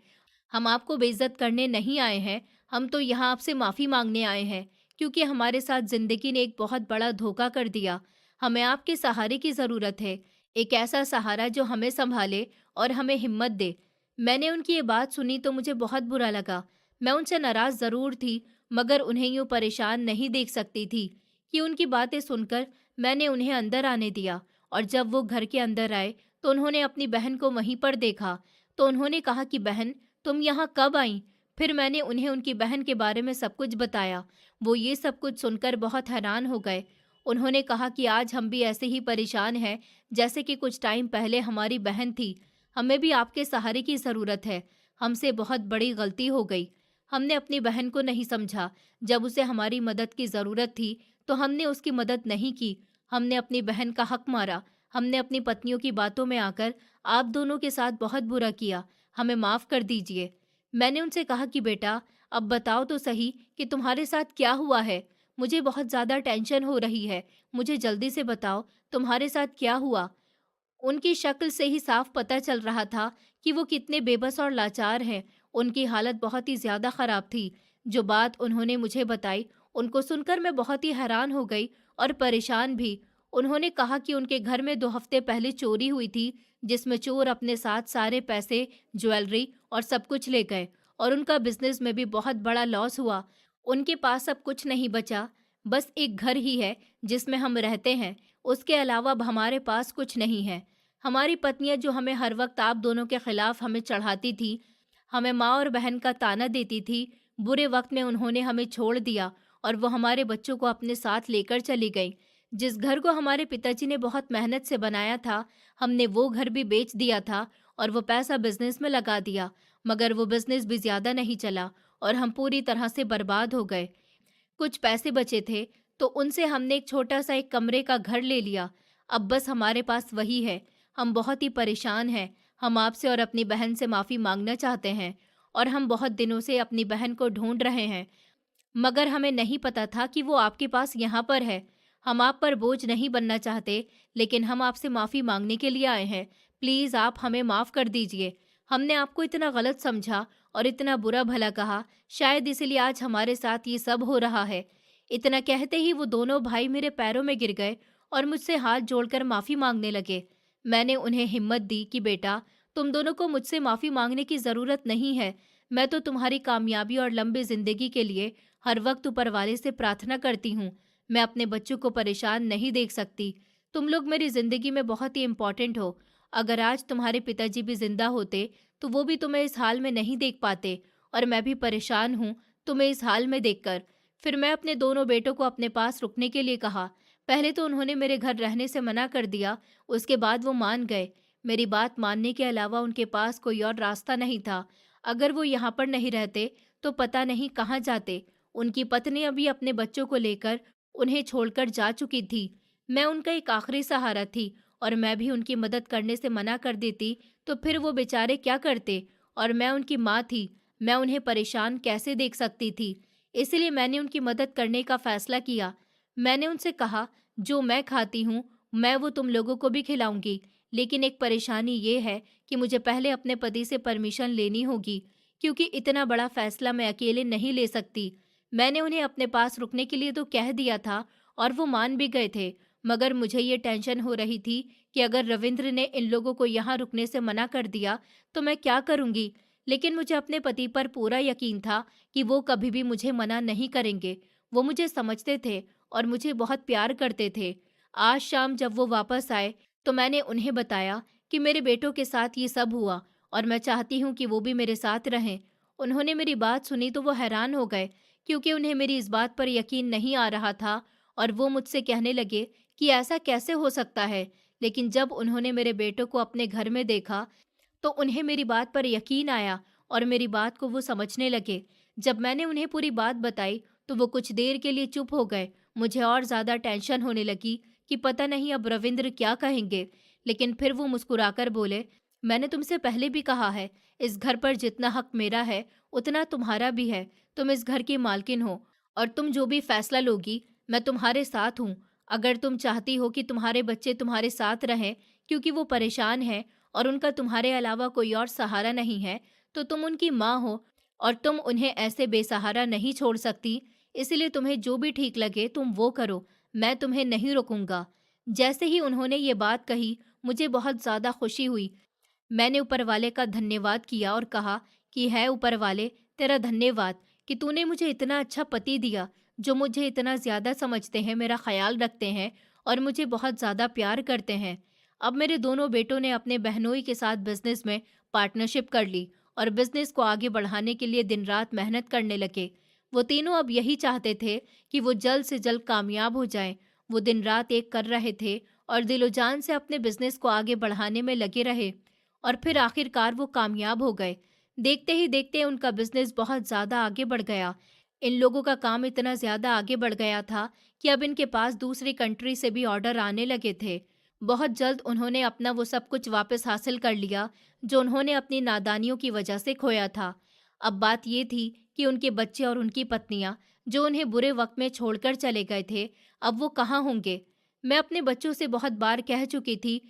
हम आपको बेइज्जत करने नहीं आए हैं, हम तो यहाँ आपसे माफ़ी मांगने आए हैं, क्योंकि हमारे साथ ज़िंदगी ने एक बहुत बड़ा धोखा कर दिया। हमें आपके सहारे की ज़रूरत है, एक ऐसा सहारा जो हमें संभाले और हमें हिम्मत दे। मैंने उनकी ये बात सुनी तो मुझे बहुत बुरा लगा। मैं उनसे नाराज़ ज़रूर थी, मगर उन्हें यूँ परेशान नहीं देख सकती थी, कि उनकी बातें सुनकर मैंने उन्हें अंदर आने दिया। और जब वो घर के अंदर आए तो उन्होंने अपनी बहन को वहीं पर देखा। तो उन्होंने कहा कि बहन, तुम यहाँ कब आई? फिर मैंने उन्हें उनकी बहन के बारे में सब कुछ बताया। वो ये सब कुछ सुनकर बहुत हैरान हो गए। उन्होंने कहा कि आज हम भी ऐसे ही परेशान हैं जैसे कि कुछ टाइम पहले हमारी बहन थी। हमें भी आपके सहारे की ज़रूरत है। हमसे बहुत बड़ी गलती हो गई। हमने अपनी बहन को नहीं समझा। जब उसे हमारी मदद की ज़रूरत थी तो हमने उसकी मदद नहीं की। हमने अपनी बहन का हक मारा। हमने अपनी पत्नियों की बातों में आकर आप दोनों के साथ बहुत बुरा किया। हमें माफ़ कर दीजिए। मैंने उनसे कहा कि बेटा, अब बताओ तो सही कि तुम्हारे साथ क्या हुआ है? मुझे बहुत ज़्यादा टेंशन हो रही है। मुझे जल्दी से बताओ, तुम्हारे साथ क्या हुआ? उनकी शक्ल से ही साफ पता चल रहा था कि वो कितने बेबस और लाचार हैं। उनकी हालत बहुत ही ज़्यादा ख़राब थी। जो बात उन्होंने मुझे बताई, उनको सुनकर मैं बहुत ही हैरान हो गई और परेशान भी। उन्होंने कहा कि उनके घर में 2 हफ्ते पहले चोरी हुई थी, जिसमें चोर अपने साथ सारे पैसे, ज्वेलरी और सब कुछ ले गए, और उनका बिज़नेस में भी बहुत बड़ा लॉस हुआ। उनके पास अब कुछ नहीं बचा, बस एक घर ही है जिसमें हम रहते हैं। उसके अलावा अब हमारे पास कुछ नहीं है। हमारी पत्नियां जो हमें हर वक्त आप दोनों के खिलाफ हमें चढ़ाती थी, हमें माँ और बहन का ताना देती थी, बुरे वक्त में उन्होंने हमें छोड़ दिया और वो हमारे बच्चों को अपने साथ लेकर चली गई। जिस घर को हमारे पिताजी ने बहुत मेहनत से बनाया था, हमने वो घर भी बेच दिया था और वो पैसा बिजनेस में लगा दिया, मगर वो बिजनेस भी ज्यादा नहीं चला और हम पूरी तरह से बर्बाद हो गए। कुछ पैसे बचे थे तो उनसे हमने एक छोटा सा एक कमरे का घर ले लिया। अब बस हमारे पास वही है। हम बहुत ही परेशान हैं। हम आपसे और अपनी बहन से माफ़ी मांगना चाहते हैं, और हम बहुत दिनों से अपनी बहन को ढूंढ रहे हैं, मगर हमें नहीं पता था कि वो आपके पास यहाँ पर है। हम आप पर बोझ नहीं बनना चाहते, लेकिन हम आपसे माफ़ी मांगने के लिए आए हैं। प्लीज़ आप हमें माफ़ कर दीजिए। हमने आपको इतना गलत समझा और इतना बुरा भला कहा, शायद इसीलिए आज हमारे साथ ये सब हो रहा है। इतना कहते ही वो दोनों भाई मेरे पैरों में गिर गए और मुझसे हाथ जोड़कर माफ़ी मांगने लगे। मैंने उन्हें हिम्मत दी कि बेटा, तुम दोनों को मुझसे माफ़ी मांगने की ज़रूरत नहीं है। मैं तो तुम्हारी कामयाबी और लंबी ज़िंदगी के लिए हर वक्त ऊपर वाले से प्रार्थना करती हूँ। मैं अपने बच्चों को परेशान नहीं देख सकती। तुम लोग मेरी ज़िंदगी में बहुत ही इम्पोर्टेंट हो। अगर आज तुम्हारे पिताजी भी जिंदा होते तो वो भी तुम्हें इस हाल में नहीं देख पाते, और मैं भी परेशान हूँ तुम्हें इस हाल में देखकर। फिर मैं अपने दोनों बेटों को अपने पास रुकने के लिए कहा। पहले तो उन्होंने मेरे घर रहने से मना कर दिया, उसके बाद वो मान गए। मेरी बात मानने के अलावा उनके पास कोई और रास्ता नहीं था। अगर वो यहाँ पर नहीं रहते तो पता नहीं कहाँ जाते। उनकी पत्नी अभी अपने बच्चों को लेकर उन्हें छोड़कर जा चुकी थी। मैं उनका एक आखिरी सहारा थी, और मैं भी उनकी मदद करने से मना कर देती तो फिर वो बेचारे क्या करते। और मैं उनकी माँ थी, मैं उन्हें परेशान कैसे देख सकती थी। इसलिए मैंने उनकी मदद करने का फैसला किया। मैंने उनसे कहा, जो मैं खाती हूँ मैं वो तुम लोगों को भी खिलाऊंगी, लेकिन एक परेशानी ये है कि मुझे पहले अपने पति से परमिशन लेनी होगी, क्योंकि इतना बड़ा फैसला मैं अकेले नहीं ले सकती। मैंने उन्हें अपने पास रुकने के लिए तो कह दिया था और वो मान भी गए थे, मगर मुझे ये टेंशन हो रही थी कि अगर रविंद्र ने इन लोगों को यहाँ रुकने से मना कर दिया तो मैं क्या करूँगी। लेकिन मुझे अपने पति पर पूरा यकीन था कि वो कभी भी मुझे मना नहीं करेंगे। वो मुझे समझते थे और मुझे बहुत प्यार करते थे। आज शाम जब वो वापस आए तो मैंने उन्हें बताया कि मेरे बेटों के साथ ये सब हुआ और मैं चाहती हूँ कि वो भी मेरे साथ रहें। उन्होंने मेरी बात सुनी तो वो हैरान हो गए, क्योंकि उन्हें मेरी इस बात पर यकीन नहीं आ रहा था। और वो मुझसे कहने लगे कि ऐसा कैसे हो सकता है। लेकिन जब उन्होंने मेरे बेटों को अपने घर में देखा तो उन्हें मेरी बात पर यकीन आया और मेरी बात को वो समझने लगे। जब मैंने उन्हें पूरी बात बताई तो वो कुछ देर के लिए चुप हो गए। मुझे और ज़्यादा टेंशन होने लगी कि पता नहीं अब रविंद्र क्या कहेंगे। लेकिन फिर वो मुस्कुराकर बोले, मैंने तुमसे पहले भी कहा है, इस घर पर जितना हक मेरा है उतना तुम्हारा भी है। तुम इस घर की मालकिन हो और तुम जो भी फैसला लोगी मैं तुम्हारे साथ हूँ। अगर तुम चाहती हो कि तुम्हारे बच्चे तुम्हारे साथ रहें क्योंकि वो परेशान हैं और उनका तुम्हारे अलावा कोई और सहारा नहीं है, तो तुम उनकी माँ हो और तुम उन्हें ऐसे बेसहारा नहीं छोड़ सकती। इसलिए तुम्हें जो भी ठीक लगे तुम वो करो, मैं तुम्हें नहीं रोकूंगा। जैसे ही उन्होंने ये बात कही मुझे बहुत ज़्यादा खुशी हुई। मैंने ऊपर वाले का धन्यवाद किया और कहा कि है ऊपर वाले, तेरा धन्यवाद कि तूने मुझे इतना अच्छा पति दिया, जो मुझे इतना ज़्यादा समझते हैं, मेरा ख्याल रखते हैं और मुझे बहुत ज़्यादा प्यार करते हैं। अब मेरे दोनों बेटों ने अपने बहनोई के साथ बिजनेस में पार्टनरशिप कर ली और बिजनेस को आगे बढ़ाने के लिए दिन रात मेहनत करने लगे। वो तीनों अब यही चाहते थे कि वो जल्द से जल्द कामयाब हो जाएं। वो दिन रात एक कर रहे थे और दिलो जान से अपने बिजनेस को आगे बढ़ाने में लगे रहे, और फिर आखिरकार वो कामयाब हो गए। देखते ही देखते उनका बिजनेस बहुत ज़्यादा आगे बढ़ गया। इन लोगों का काम इतना ज़्यादा आगे बढ़ गया था कि अब इनके पास दूसरी कंट्री से भी ऑर्डर आने लगे थे। बहुत जल्द उन्होंने अपना वो सब कुछ वापस हासिल कर लिया जो उन्होंने अपनी नादानियों की वजह से खोया था। अब बात ये थी कि उनके बच्चे और उनकी पत्नियां जो उन्हें बुरे वक्त में छोड़कर चले गए थे, अब वो कहाँ होंगे। मैं अपने बच्चों से बहुत बार कह चुकी थी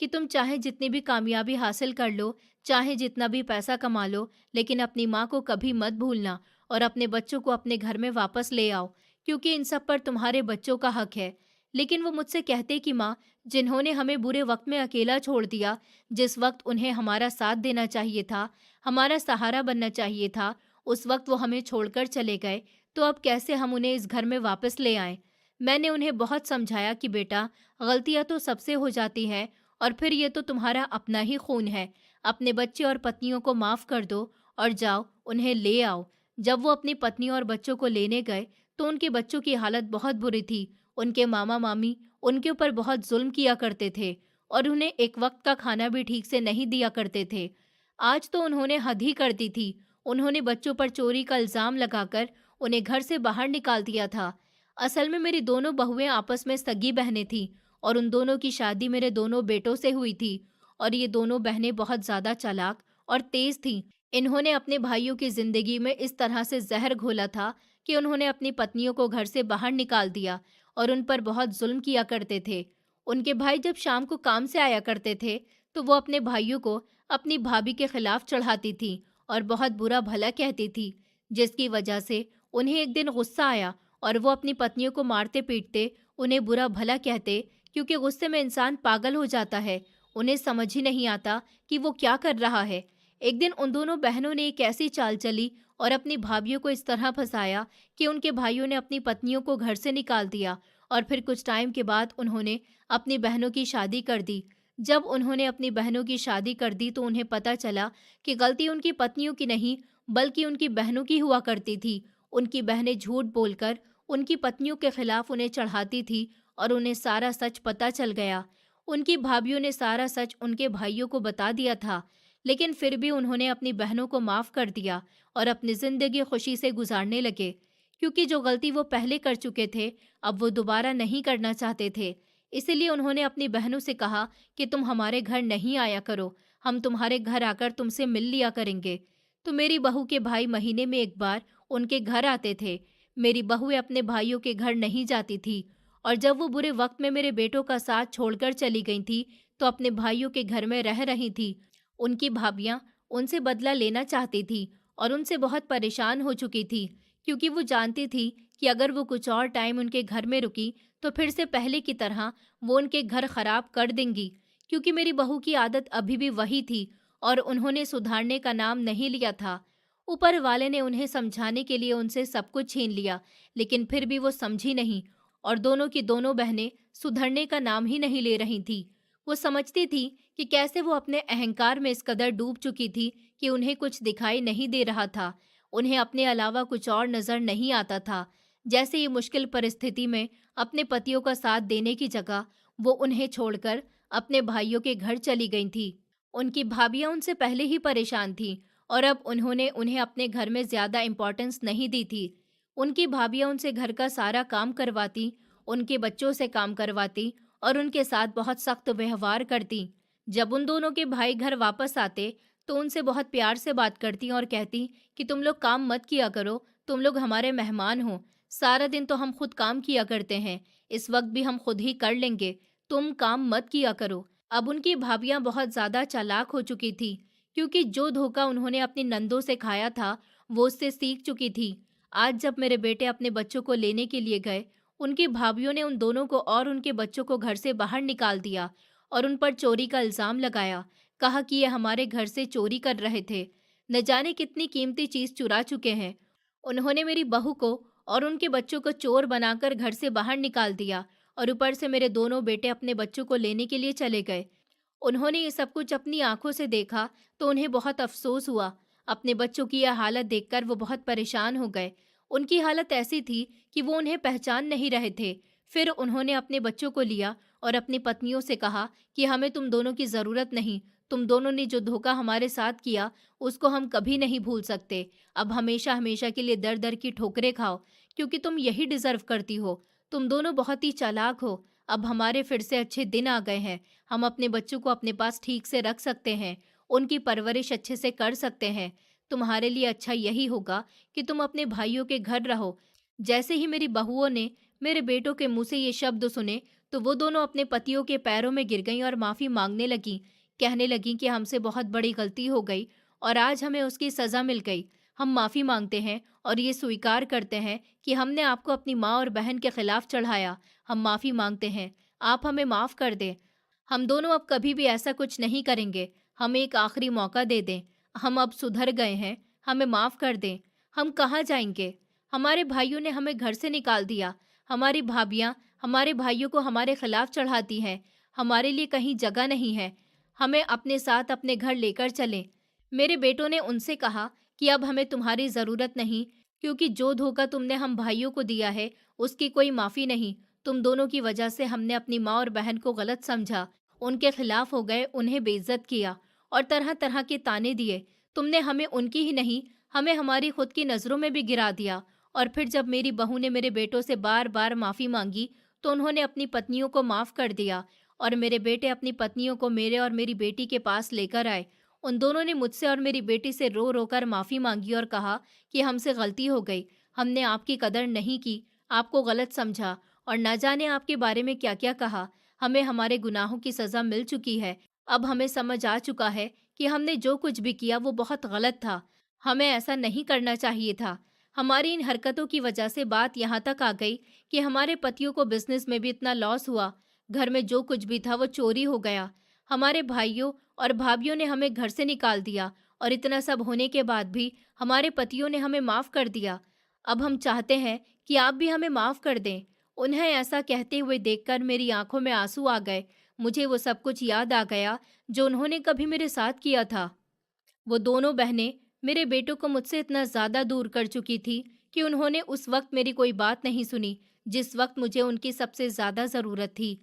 कि तुम चाहे जितनी भी कामयाबी हासिल कर लो, चाहे जितना भी पैसा कमा लो, लेकिन अपनी माँ को कभी मत भूलना और अपने बच्चों को अपने घर में वापस ले आओ, क्योंकि इन सब पर तुम्हारे बच्चों का हक है। लेकिन वो मुझसे कहते कि माँ, जिन्होंने हमें बुरे वक्त में अकेला छोड़ दिया, जिस वक्त उन्हें हमारा साथ देना चाहिए था, हमारा सहारा बनना चाहिए था, उस वक्त वो हमें छोड़कर चले गए, तो अब कैसे हम उन्हें इस घर में वापस ले आएं। मैंने उन्हें बहुत समझाया कि बेटा, गलतियां तो सबसे हो जाती हैं और फिर ये तो तुम्हारा अपना ही खून है। अपने बच्चे और पत्नियों को माफ़ कर दो और जाओ उन्हें ले आओ। जब वो अपनी पत्नी और बच्चों को लेने गए तो उनके बच्चों की हालत बहुत बुरी थी। उनके मामा मामी उनके ऊपर बहुत जुल्म किया करते थे और उन्हें एक वक्त का खाना भी ठीक से नहीं दिया करते थे। आज तो उन्होंने हद ही कर दी थी। उन्होंने बच्चों पर चोरी का इल्ज़ाम लगाकर उन्हें घर से बाहर निकाल दिया था। असल में मेरी दोनों बहुएं आपस में सगी बहनें थीं और उन दोनों की शादी मेरे दोनों बेटों से हुई थी, और ये दोनों बहनें बहुत ज़्यादा चालाक और तेज़ थीं। इन्होंने अपने भाइयों की ज़िंदगी में इस तरह से जहर घोला था कि उन्होंने अपनी पत्नियों को घर से बाहर निकाल दिया और उन पर बहुत जुल्म किया करते थे। उनके भाई जब शाम को काम से आया करते थे तो वो अपने भाइयों को अपनी भाभी के खिलाफ चढ़ाती थी और बहुत बुरा भला कहती थी, जिसकी वजह से उन्हें एक दिन गुस्सा आया और वो अपनी पत्नियों को मारते पीटते उन्हें बुरा भला कहते क्योंकि गुस्से में इंसान पागल हो जाता है। उन्हें समझ ही नहीं आता कि वो क्या कर रहा है। एक दिन उन दोनों बहनों ने एक ऐसी चाल चली और अपनी भाभीियों को इस तरह फंसाया कि उनके भाइयों ने अपनी पत्नियों को घर से निकाल दिया और फिर कुछ टाइम के बाद उन्होंने अपनी बहनों की शादी कर दी। जब उन्होंने अपनी बहनों की शादी कर दी तो उन्हें पता चला कि गलती उनकी पत्नियों की नहीं बल्कि उनकी बहनों की हुआ करती थी। उनकी बहनें झूठ बोलकर उनकी पत्नियों के खिलाफ उन्हें चढ़ाती थी और उन्हें सारा सच पता चल गया। उनकी भाभीियों ने सारा सच उनके भाइयों को बता दिया था, लेकिन फिर भी उन्होंने अपनी बहनों को माफ़ कर दिया और अपनी ज़िंदगी खुशी से गुजारने लगे, क्योंकि जो गलती वो पहले कर चुके थे अब वो दोबारा नहीं करना चाहते थे। इसीलिए उन्होंने अपनी बहनों से कहा कि तुम हमारे घर नहीं आया करो, हम तुम्हारे घर आकर तुमसे मिल लिया करेंगे। तो मेरी बहू के भाई महीने में एक बार उनके घर आते थे। मेरी बहुएं अपने भाइयों के घर नहीं जाती थी और जब वो बुरे वक्त में मेरे बेटों का साथ छोड़कर चली गई थी तो अपने भाइयों के घर में रह रही थी। उनकी भाभियां उनसे बदला लेना चाहती थी और उनसे बहुत परेशान हो चुकी थी, क्योंकि वो जानती थी कि अगर वो कुछ और टाइम उनके घर में रुकी तो फिर से पहले की तरह वो उनके घर खराब कर देंगी। क्योंकि मेरी बहू की आदत अभी भी वही थी और उन्होंने सुधारने का नाम नहीं लिया था। ऊपर वाले ने उन्हें समझाने के लिए उनसे सब कुछ छीन लिया, लेकिन फिर भी वो समझी नहीं और दोनों की दोनों बहनें सुधरने का नाम ही नहीं ले रही थी। वो समझती थी कि कैसे वो अपने अहंकार में इस कदर डूब चुकी थी कि उन्हें कुछ दिखाई नहीं दे रहा था। उन्हें अपने अलावा कुछ और नजर नहीं आता था। जैसे ये मुश्किल परिस्थिति में अपने पतियों का साथ देने की जगह वो उन्हें छोड़कर अपने भाइयों के घर चली गई थी। उनकी भाभियां उनसे पहले ही परेशान थीं और अब उन्होंने उन्हें अपने घर में ज्यादा इम्पोर्टेंस नहीं दी थी। उनकी भाभियां उनसे घर का सारा काम करवाती, उनके बच्चों से काम करवाती और उनके साथ बहुत सख्त व्यवहार करती। जब उन दोनों के भाई घर वापस आते तो उनसे बहुत प्यार से बात करती और कहती कि तुम लोग काम मत किया करो, तुम लोग हमारे मेहमान हो। सारा दिन तो हम खुद काम किया करते हैं, इस वक्त भी हम खुद ही कर लेंगे, तुम काम मत किया करो। अब उनकी भाभियां बहुत ज्यादा चालाक हो चुकी थी, क्योंकि जो धोखा उन्होंने अपनी नंदों से खाया था वो उससे सीख चुकी थी। आज जब मेरे बेटे अपने बच्चों को लेने के लिए गए, उनकी भाभीियों ने उन दोनों को और उनके बच्चों को घर से बाहर निकाल दिया और उन पर चोरी का इल्जाम लगाया। कहा कि ये हमारे घर से चोरी कर रहे थे, न जाने कितनी कीमती चीज चुरा चुके हैं। उन्होंने मेरी बहू को और उनके बच्चों को चोर बनाकर घर से बाहर निकाल दिया और ऊपर से मेरे दोनों बेटे अपने बच्चों को लेने के लिए चले गए। उन्होंने ये सब कुछ अपनी आंखों से देखा तो उन्हें बहुत अफसोस हुआ। अपने बच्चों की यह हालत देखकर वो बहुत परेशान हो गए। उनकी हालत ऐसी थी कि वो उन्हें पहचान नहीं रहे थे। फिर उन्होंने अपने बच्चों को लिया और अपनी पत्नियों से कहा कि हमें तुम दोनों की ज़रूरत नहीं, तुम दोनों ने जो धोखा हमारे साथ किया उसको हम कभी नहीं भूल सकते। अब हमेशा हमेशा के लिए दर दर की ठोकरें खाओ, क्योंकि तुम यही डिजर्व करती हो। तुम दोनों बहुत ही चालाक हो। अब हमारे फिर से अच्छे दिन आ गए हैं, हम अपने बच्चों को अपने पास ठीक से रख सकते हैं, उनकी परवरिश अच्छे से कर सकते हैं। तुम्हारे लिए अच्छा यही होगा कि तुम अपने भाइयों के घर रहो। जैसे ही मेरी बहुओं ने मेरे बेटों के मुंह से ये शब्द सुने तो वो दोनों अपने पतियों के पैरों में गिर गईं और माफ़ी मांगने लगीं। कहने लगीं कि हमसे बहुत बड़ी गलती हो गई और आज हमें उसकी सज़ा मिल गई। हम माफ़ी मांगते हैं और ये स्वीकार करते हैं कि हमने आपको अपनी माँ और बहन के खिलाफ चढ़ाया। हम माफ़ी मांगते हैं, आप हमें माफ़ कर दें। हम दोनों अब कभी भी ऐसा कुछ नहीं करेंगे। हमें एक आखिरी मौका दे दें। हम अब सुधर गए हैं, हमें माफ़ कर दें। हम कहाँ जाएंगे? हमारे भाइयों ने हमें घर से निकाल दिया। हमारी भाभियाँ हमारे भाइयों को हमारे खिलाफ चढ़ाती हैं। हमारे लिए कहीं जगह नहीं है। हमें अपने साथ अपने घर लेकर चलें। मेरे बेटों ने उनसे कहा कि अब हमें तुम्हारी ज़रूरत नहीं, क्योंकि जो धोखा तुमने हम भाइयों को दिया है उसकी कोई माफ़ी नहीं। तुम दोनों की वजह से हमने अपनी माँ और बहन को गलत समझा, उनके खिलाफ हो गए, उन्हें बेइज्जत किया और तरह तरह के ताने दिए। तुमने हमें उनकी ही नहीं, हमें हमारी खुद की नज़रों में भी गिरा दिया। और फिर जब मेरी बहू ने मेरे बेटों से बार बार माफ़ी मांगी तो उन्होंने अपनी पत्नियों को माफ़ कर दिया और मेरे बेटे अपनी पत्नियों को मेरे और मेरी बेटी के पास लेकर आए। उन दोनों ने मुझसे और मेरी बेटी से रो रो कर माफ़ी मांगी और कहा कि हमसे गलती हो गई, हमने आपकी कदर नहीं की, आपको गलत समझा और न जाने आपके बारे में क्या क्या कहा। हमें हमारे गुनाहों की सज़ा मिल चुकी है। अब हमें समझ आ चुका है कि हमने जो कुछ भी किया वो बहुत गलत था। हमें ऐसा नहीं करना चाहिए था। हमारी इन हरकतों की वजह से बात यहाँ तक आ गई कि हमारे पतियों को बिजनेस में भी इतना लॉस हुआ। घर में जो कुछ भी था वो चोरी हो गया। हमारे भाइयों और भाभीियों ने हमें घर से निकाल दिया और इतना सब होने के बाद भी हमारे पतियों ने हमें माफ़ कर दिया। अब हम चाहते हैं कि आप भी हमें माफ़ कर दें। उन्हें ऐसा कहते हुए देखकर मेरी आंखों में आंसू आ गए। मुझे वो सब कुछ याद आ गया जो उन्होंने कभी मेरे साथ किया था। वो दोनों बहनें मेरे बेटों को मुझसे इतना ज़्यादा दूर कर चुकी थी कि उन्होंने उस वक्त मेरी कोई बात नहीं सुनी, जिस वक्त मुझे उनकी सबसे ज़्यादा ज़रूरत थी।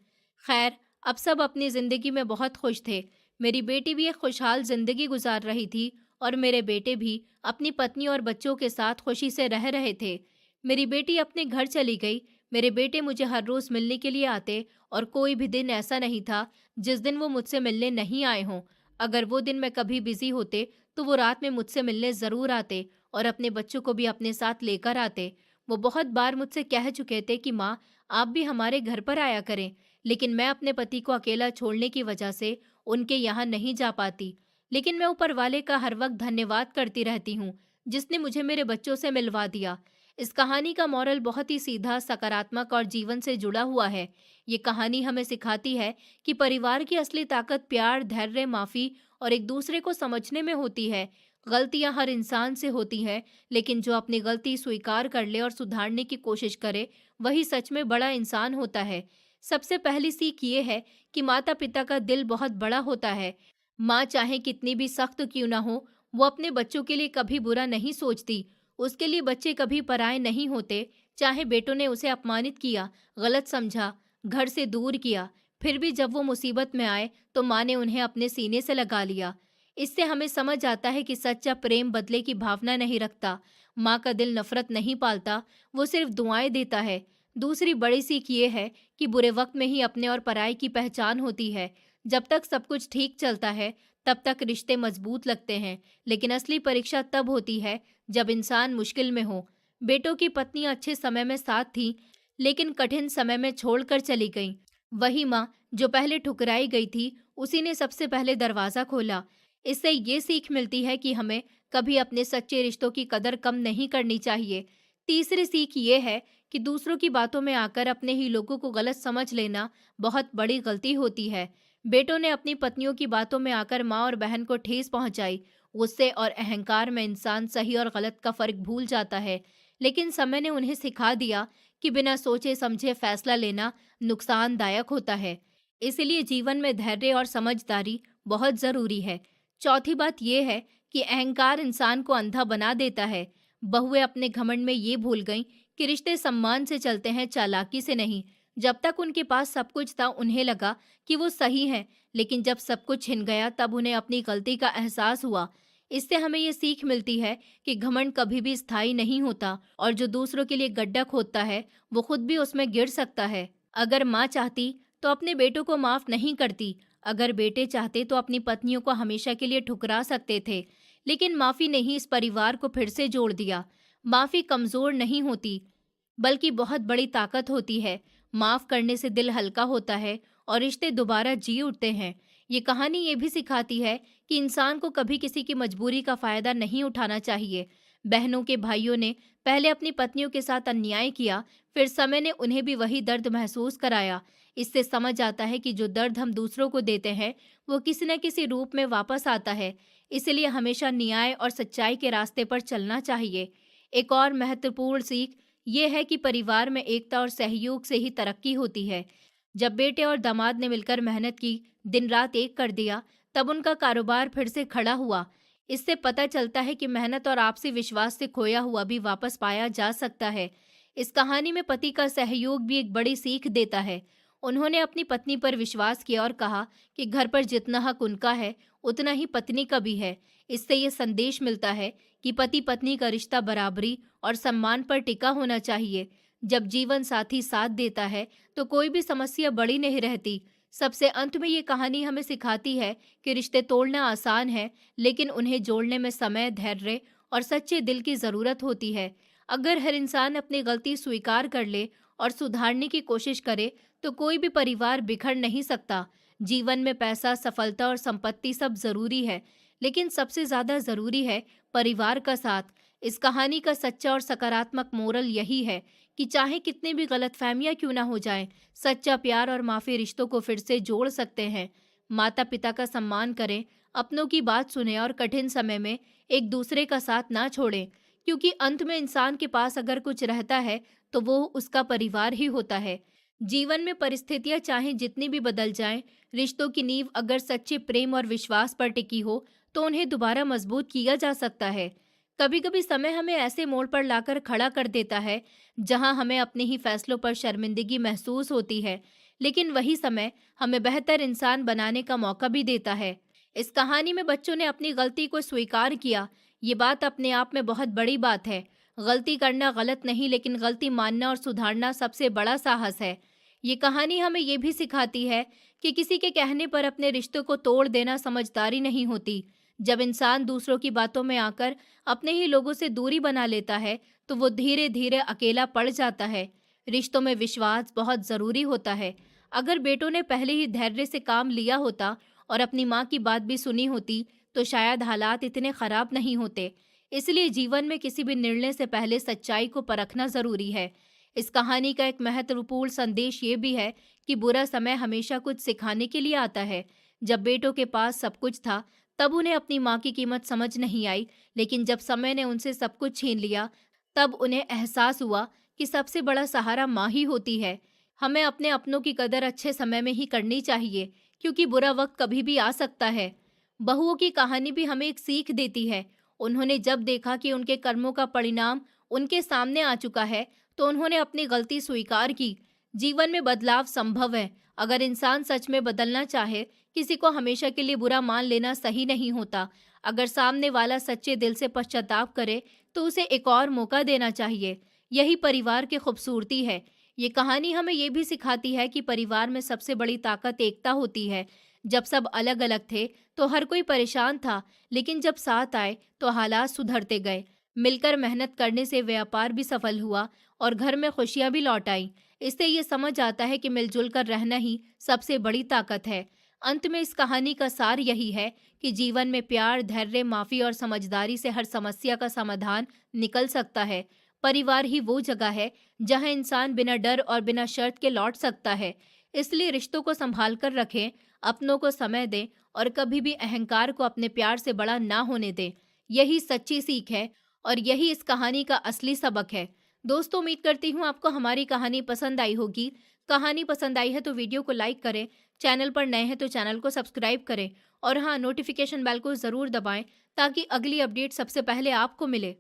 खैर, अब सब अपनी ज़िंदगी में बहुत खुश थे। मेरी बेटी भी एक खुशहाल ज़िंदगी गुजार रही थी और मेरे बेटे भी अपनी पत्नी और बच्चों के साथ खुशी से रह रहे थे। मेरी बेटी अपने घर चली गई। मेरे बेटे मुझे हर रोज़ मिलने के लिए आते और कोई भी दिन ऐसा नहीं था जिस दिन वो मुझसे मिलने नहीं आए हों। अगर वो दिन मैं कभी बिजी होते तो वो रात में मुझसे मिलने ज़रूर आते और अपने बच्चों को भी अपने साथ लेकर आते। वो बहुत बार मुझसे कह चुके थे कि माँ, आप भी हमारे घर पर आया करें, लेकिन मैं अपने पति को अकेला छोड़ने की वजह से उनके यहाँ नहीं जा पाती। लेकिन मैं ऊपर वाले का हर वक्त धन्यवाद करती रहती हूँ, जिसने मुझे मेरे बच्चों से मिलवा दिया। इस कहानी का मॉरल बहुत ही सीधा, सकारात्मक और जीवन से जुड़ा हुआ है। ये कहानी हमें सिखाती है कि परिवार की असली ताकत प्यार, धैर्य, माफ़ी और एक दूसरे को समझने में होती है। गलतियां हर इंसान से होती हैं, लेकिन जो अपनी गलती स्वीकार कर ले और सुधारने की कोशिश करे, वही सच में बड़ा इंसान होता है। सबसे पहली सीख ये है कि माता पिता का दिल बहुत बड़ा होता है। माँ चाहे कितनी भी सख्त क्यों ना हो, वो अपने बच्चों के लिए कभी बुरा नहीं सोचती। उसके लिए बच्चे कभी पराये नहीं होते। चाहे बेटों ने उसे अपमानित किया, गलत समझा, घर से दूर किया, फिर भी जब वो मुसीबत में आए तो माँ ने उन्हें अपने सीने से लगा लिया। इससे हमें समझ आता है कि सच्चा प्रेम बदले की भावना नहीं रखता। माँ का दिल नफरत नहीं पालता, वो सिर्फ दुआएं देता है। दूसरी बड़ी सीख ये है कि बुरे वक्त में ही अपने और पराये की पहचान होती है। जब तक सब कुछ ठीक चलता है, तब तक रिश्ते मजबूत लगते हैं, लेकिन असली परीक्षा तब होती है जब इंसान मुश्किल में हो। बेटों की पत्नी अच्छे समय में साथ थी, लेकिन कठिन समय में छोड़कर चली गई। वही माँ जो पहले ठुकराई गई थी, उसी ने सबसे पहले दरवाजा खोला। इससे ये सीख मिलती है कि हमें कभी अपने सच्चे रिश्तों की कदर कम नहीं करनी चाहिए। तीसरी सीख ये है कि दूसरों की बातों में आकर अपने ही लोगों को गलत समझ लेना बहुत बड़ी गलती होती है। बेटों ने अपनी पत्नियों की बातों में आकर माँ और बहन को ठेस पहुंचाई। गुस्से और अहंकार में इंसान सही और गलत का फर्क भूल जाता है, लेकिन समय ने उन्हें सिखा दिया कि बिना सोचे समझे फैसला लेना नुकसानदायक होता है। इसलिए जीवन में धैर्य और समझदारी बहुत जरूरी है। चौथी बात यह है कि अहंकार इंसान को अंधा बना देता है। बहुएं अपने घमंड में ये भूल गईं कि रिश्ते सम्मान से चलते हैं, चालाकी से नहीं। जब तक उनके पास सब कुछ था, उन्हें लगा कि वो सही हैं, लेकिन जब सब कुछ छिन गया तब उन्हें अपनी गलती का एहसास हुआ। इससे हमें ये सीख मिलती है कि घमंड कभी भी स्थायी नहीं होता और जो दूसरों के लिए गड्ढा खोदता है, वो खुद भी उसमें गिर सकता है। अगर माँ चाहती तो अपने बेटों को माफ नहीं करती। अगर बेटे चाहते तो अपनी पत्नियों को हमेशा के लिए ठुकरा सकते थे, लेकिन माफी ने ही इस परिवार को फिर से जोड़ दिया। माफी कमजोर नहीं होती, बल्कि बहुत बड़ी ताकत होती है। माफ करने से दिल हल्का होता है और रिश्ते दोबारा जी उठते हैं। ये कहानी ये भी सिखाती है कि इंसान को कभी किसी की मजबूरी का फायदा नहीं उठाना चाहिए। बहनों के भाइयों ने पहले अपनी पत्नियों के साथ अन्याय किया, फिर समय ने उन्हें भी वही दर्द महसूस कराया। इससे समझ आता है कि जो दर्द हम दूसरों को देते हैं, वो किसी न किसी रूप में वापस आता है। इसलिए हमेशा न्याय और सच्चाई के रास्ते पर चलना चाहिए। एक और महत्वपूर्ण सीख ये है कि परिवार में एकता और सहयोग से ही तरक्की होती है। जब बेटे और दामाद ने मिलकर मेहनत की, दिन रात एक कर दिया, तब उनका कारोबार फिर से खड़ा हुआ। इससे पता चलता है कि मेहनत और आपसी विश्वास से खोया हुआ भी वापस पाया जा सकता है। इस कहानी में पति का सहयोग भी एक बड़ी सीख देता है। उन्होंने अपनी पत्नी पर विश्वास किया और कहा कि घर पर जितना हक उनका है, उतना ही पत्नी का भी है। इससे ये संदेश मिलता है कि पति पत्नी का रिश्ता बराबरी और सम्मान पर टिका होना चाहिए। जब जीवन साथी साथ देता है तो कोई भी समस्या बड़ी नहीं रहती। सबसे अंत में ये कहानी हमें सिखाती है कि रिश्ते तोड़ना आसान है, लेकिन उन्हें जोड़ने में समय, धैर्य और सच्चे दिल की जरूरत होती है। अगर हर इंसान अपनी गलती स्वीकार कर ले और सुधारने की कोशिश करे, तो कोई भी परिवार बिखर नहीं सकता। जीवन में पैसा, सफलता और संपत्ति सब जरूरी है, लेकिन सबसे ज्यादा जरूरी है परिवार का साथ। इस कहानी का सच्चा और सकारात्मक मोरल यही है कि चाहे कितनी भी गलतफहमियां क्यों ना हो जाएं, सच्चा प्यार और माफी रिश्तों को फिर से जोड़ सकते हैं। माता पिता का सम्मान करें, अपनों की बात सुने और कठिन समय में एक दूसरे का साथ ना छोड़ें, क्योंकि अंत में इंसान के पास अगर कुछ रहता है तो वो उसका परिवार ही होता है। जीवन में परिस्थितियां चाहे जितनी भी बदल जाएं, रिश्तों की नींव अगर सच्चे प्रेम और विश्वास पर टिकी हो तो उन्हें दोबारा मजबूत किया जा सकता है। कभी कभी समय हमें ऐसे मोड़ पर लाकर खड़ा कर देता है जहां हमें अपने ही फैसलों पर शर्मिंदगी महसूस होती है, लेकिन वही समय हमें बेहतर इंसान बनाने का मौका भी देता है। इस कहानी में बच्चों ने अपनी गलती को स्वीकार किया। ये बात अपने आप में बहुत बड़ी बात है। गलती करना गलत नहीं, लेकिन गलती मानना और सुधारना सबसे बड़ा साहस है। ये कहानी हमें ये भी सिखाती है कि किसी के कहने पर अपने रिश्तों को तोड़ देना समझदारी नहीं होती। जब इंसान दूसरों की बातों में आकर अपने ही लोगों से दूरी बना लेता है तो वो धीरे धीरे अकेला पड़ जाता है। रिश्तों में विश्वास बहुत जरूरी होता है। अगर बेटों ने पहले ही धैर्य से काम लिया होता और अपनी माँ की बात भी सुनी होती तो शायद हालात इतने खराब नहीं होते। इसलिए जीवन में किसी भी निर्णय से पहले सच्चाई को परखना जरूरी है। इस कहानी का एक महत्वपूर्ण संदेश ये भी है कि बुरा समय हमेशा कुछ सिखाने के लिए आता है। जब बेटों के पास सब कुछ था तब उन्हें अपनी माँ की कीमत समझ नहीं आई, लेकिन जब समय ने उनसे सब कुछ छीन लिया तब उन्हें एहसास हुआ कि सबसे बड़ा सहारा माँ ही होती है। हमें अपने अपनों की कदर अच्छे समय में ही करनी चाहिए, क्योंकि बुरा वक्त कभी भी आ सकता है। बहुओं की कहानी भी हमें एक सीख देती है। उन्होंने जब देखा कि उनके कर्मों का परिणाम उनके सामने आ चुका है तो उन्होंने अपनी गलती स्वीकार की। जीवन में बदलाव संभव है अगर इंसान सच में बदलना चाहे। किसी को हमेशा के लिए बुरा मान लेना सही नहीं होता। अगर सामने वाला सच्चे दिल से पश्चाताप करे तो उसे एक और मौका देना चाहिए। यही परिवार की खूबसूरती है। ये कहानी हमें ये भी सिखाती है कि परिवार में सबसे बड़ी ताकत एकता होती है। जब सब अलग अलग थे तो हर कोई परेशान था, लेकिन जब साथ आए तो हालात सुधरते गए। मिलकर मेहनत करने से व्यापार भी सफल हुआ और घर में खुशियां भी लौट आई। इससे ये समझ आता है कि मिलजुल कर रहना ही सबसे बड़ी ताकत है। अंत में इस कहानी का सार यही है कि जीवन में प्यार, धैर्य, माफी और समझदारी से हर समस्या का समाधान निकल सकता है। परिवार ही वो जगह है जहां इंसान बिना डर और बिना शर्त के लौट सकता है। इसलिए रिश्तों को संभाल कर रखें, अपनों को समय दें और कभी भी अहंकार को अपने प्यार से बड़ा ना होने दें। यही सच्ची सीख है और यही इस कहानी का असली सबक है। दोस्तों, उम्मीद करती हूँ आपको हमारी कहानी पसंद आई होगी। कहानी पसंद आई है तो वीडियो को लाइक करें, चैनल पर नए हैं तो चैनल को सब्सक्राइब करें और हाँ, नोटिफिकेशन बेल को ज़रूर दबाएं ताकि अगली अपडेट सबसे पहले आपको मिले।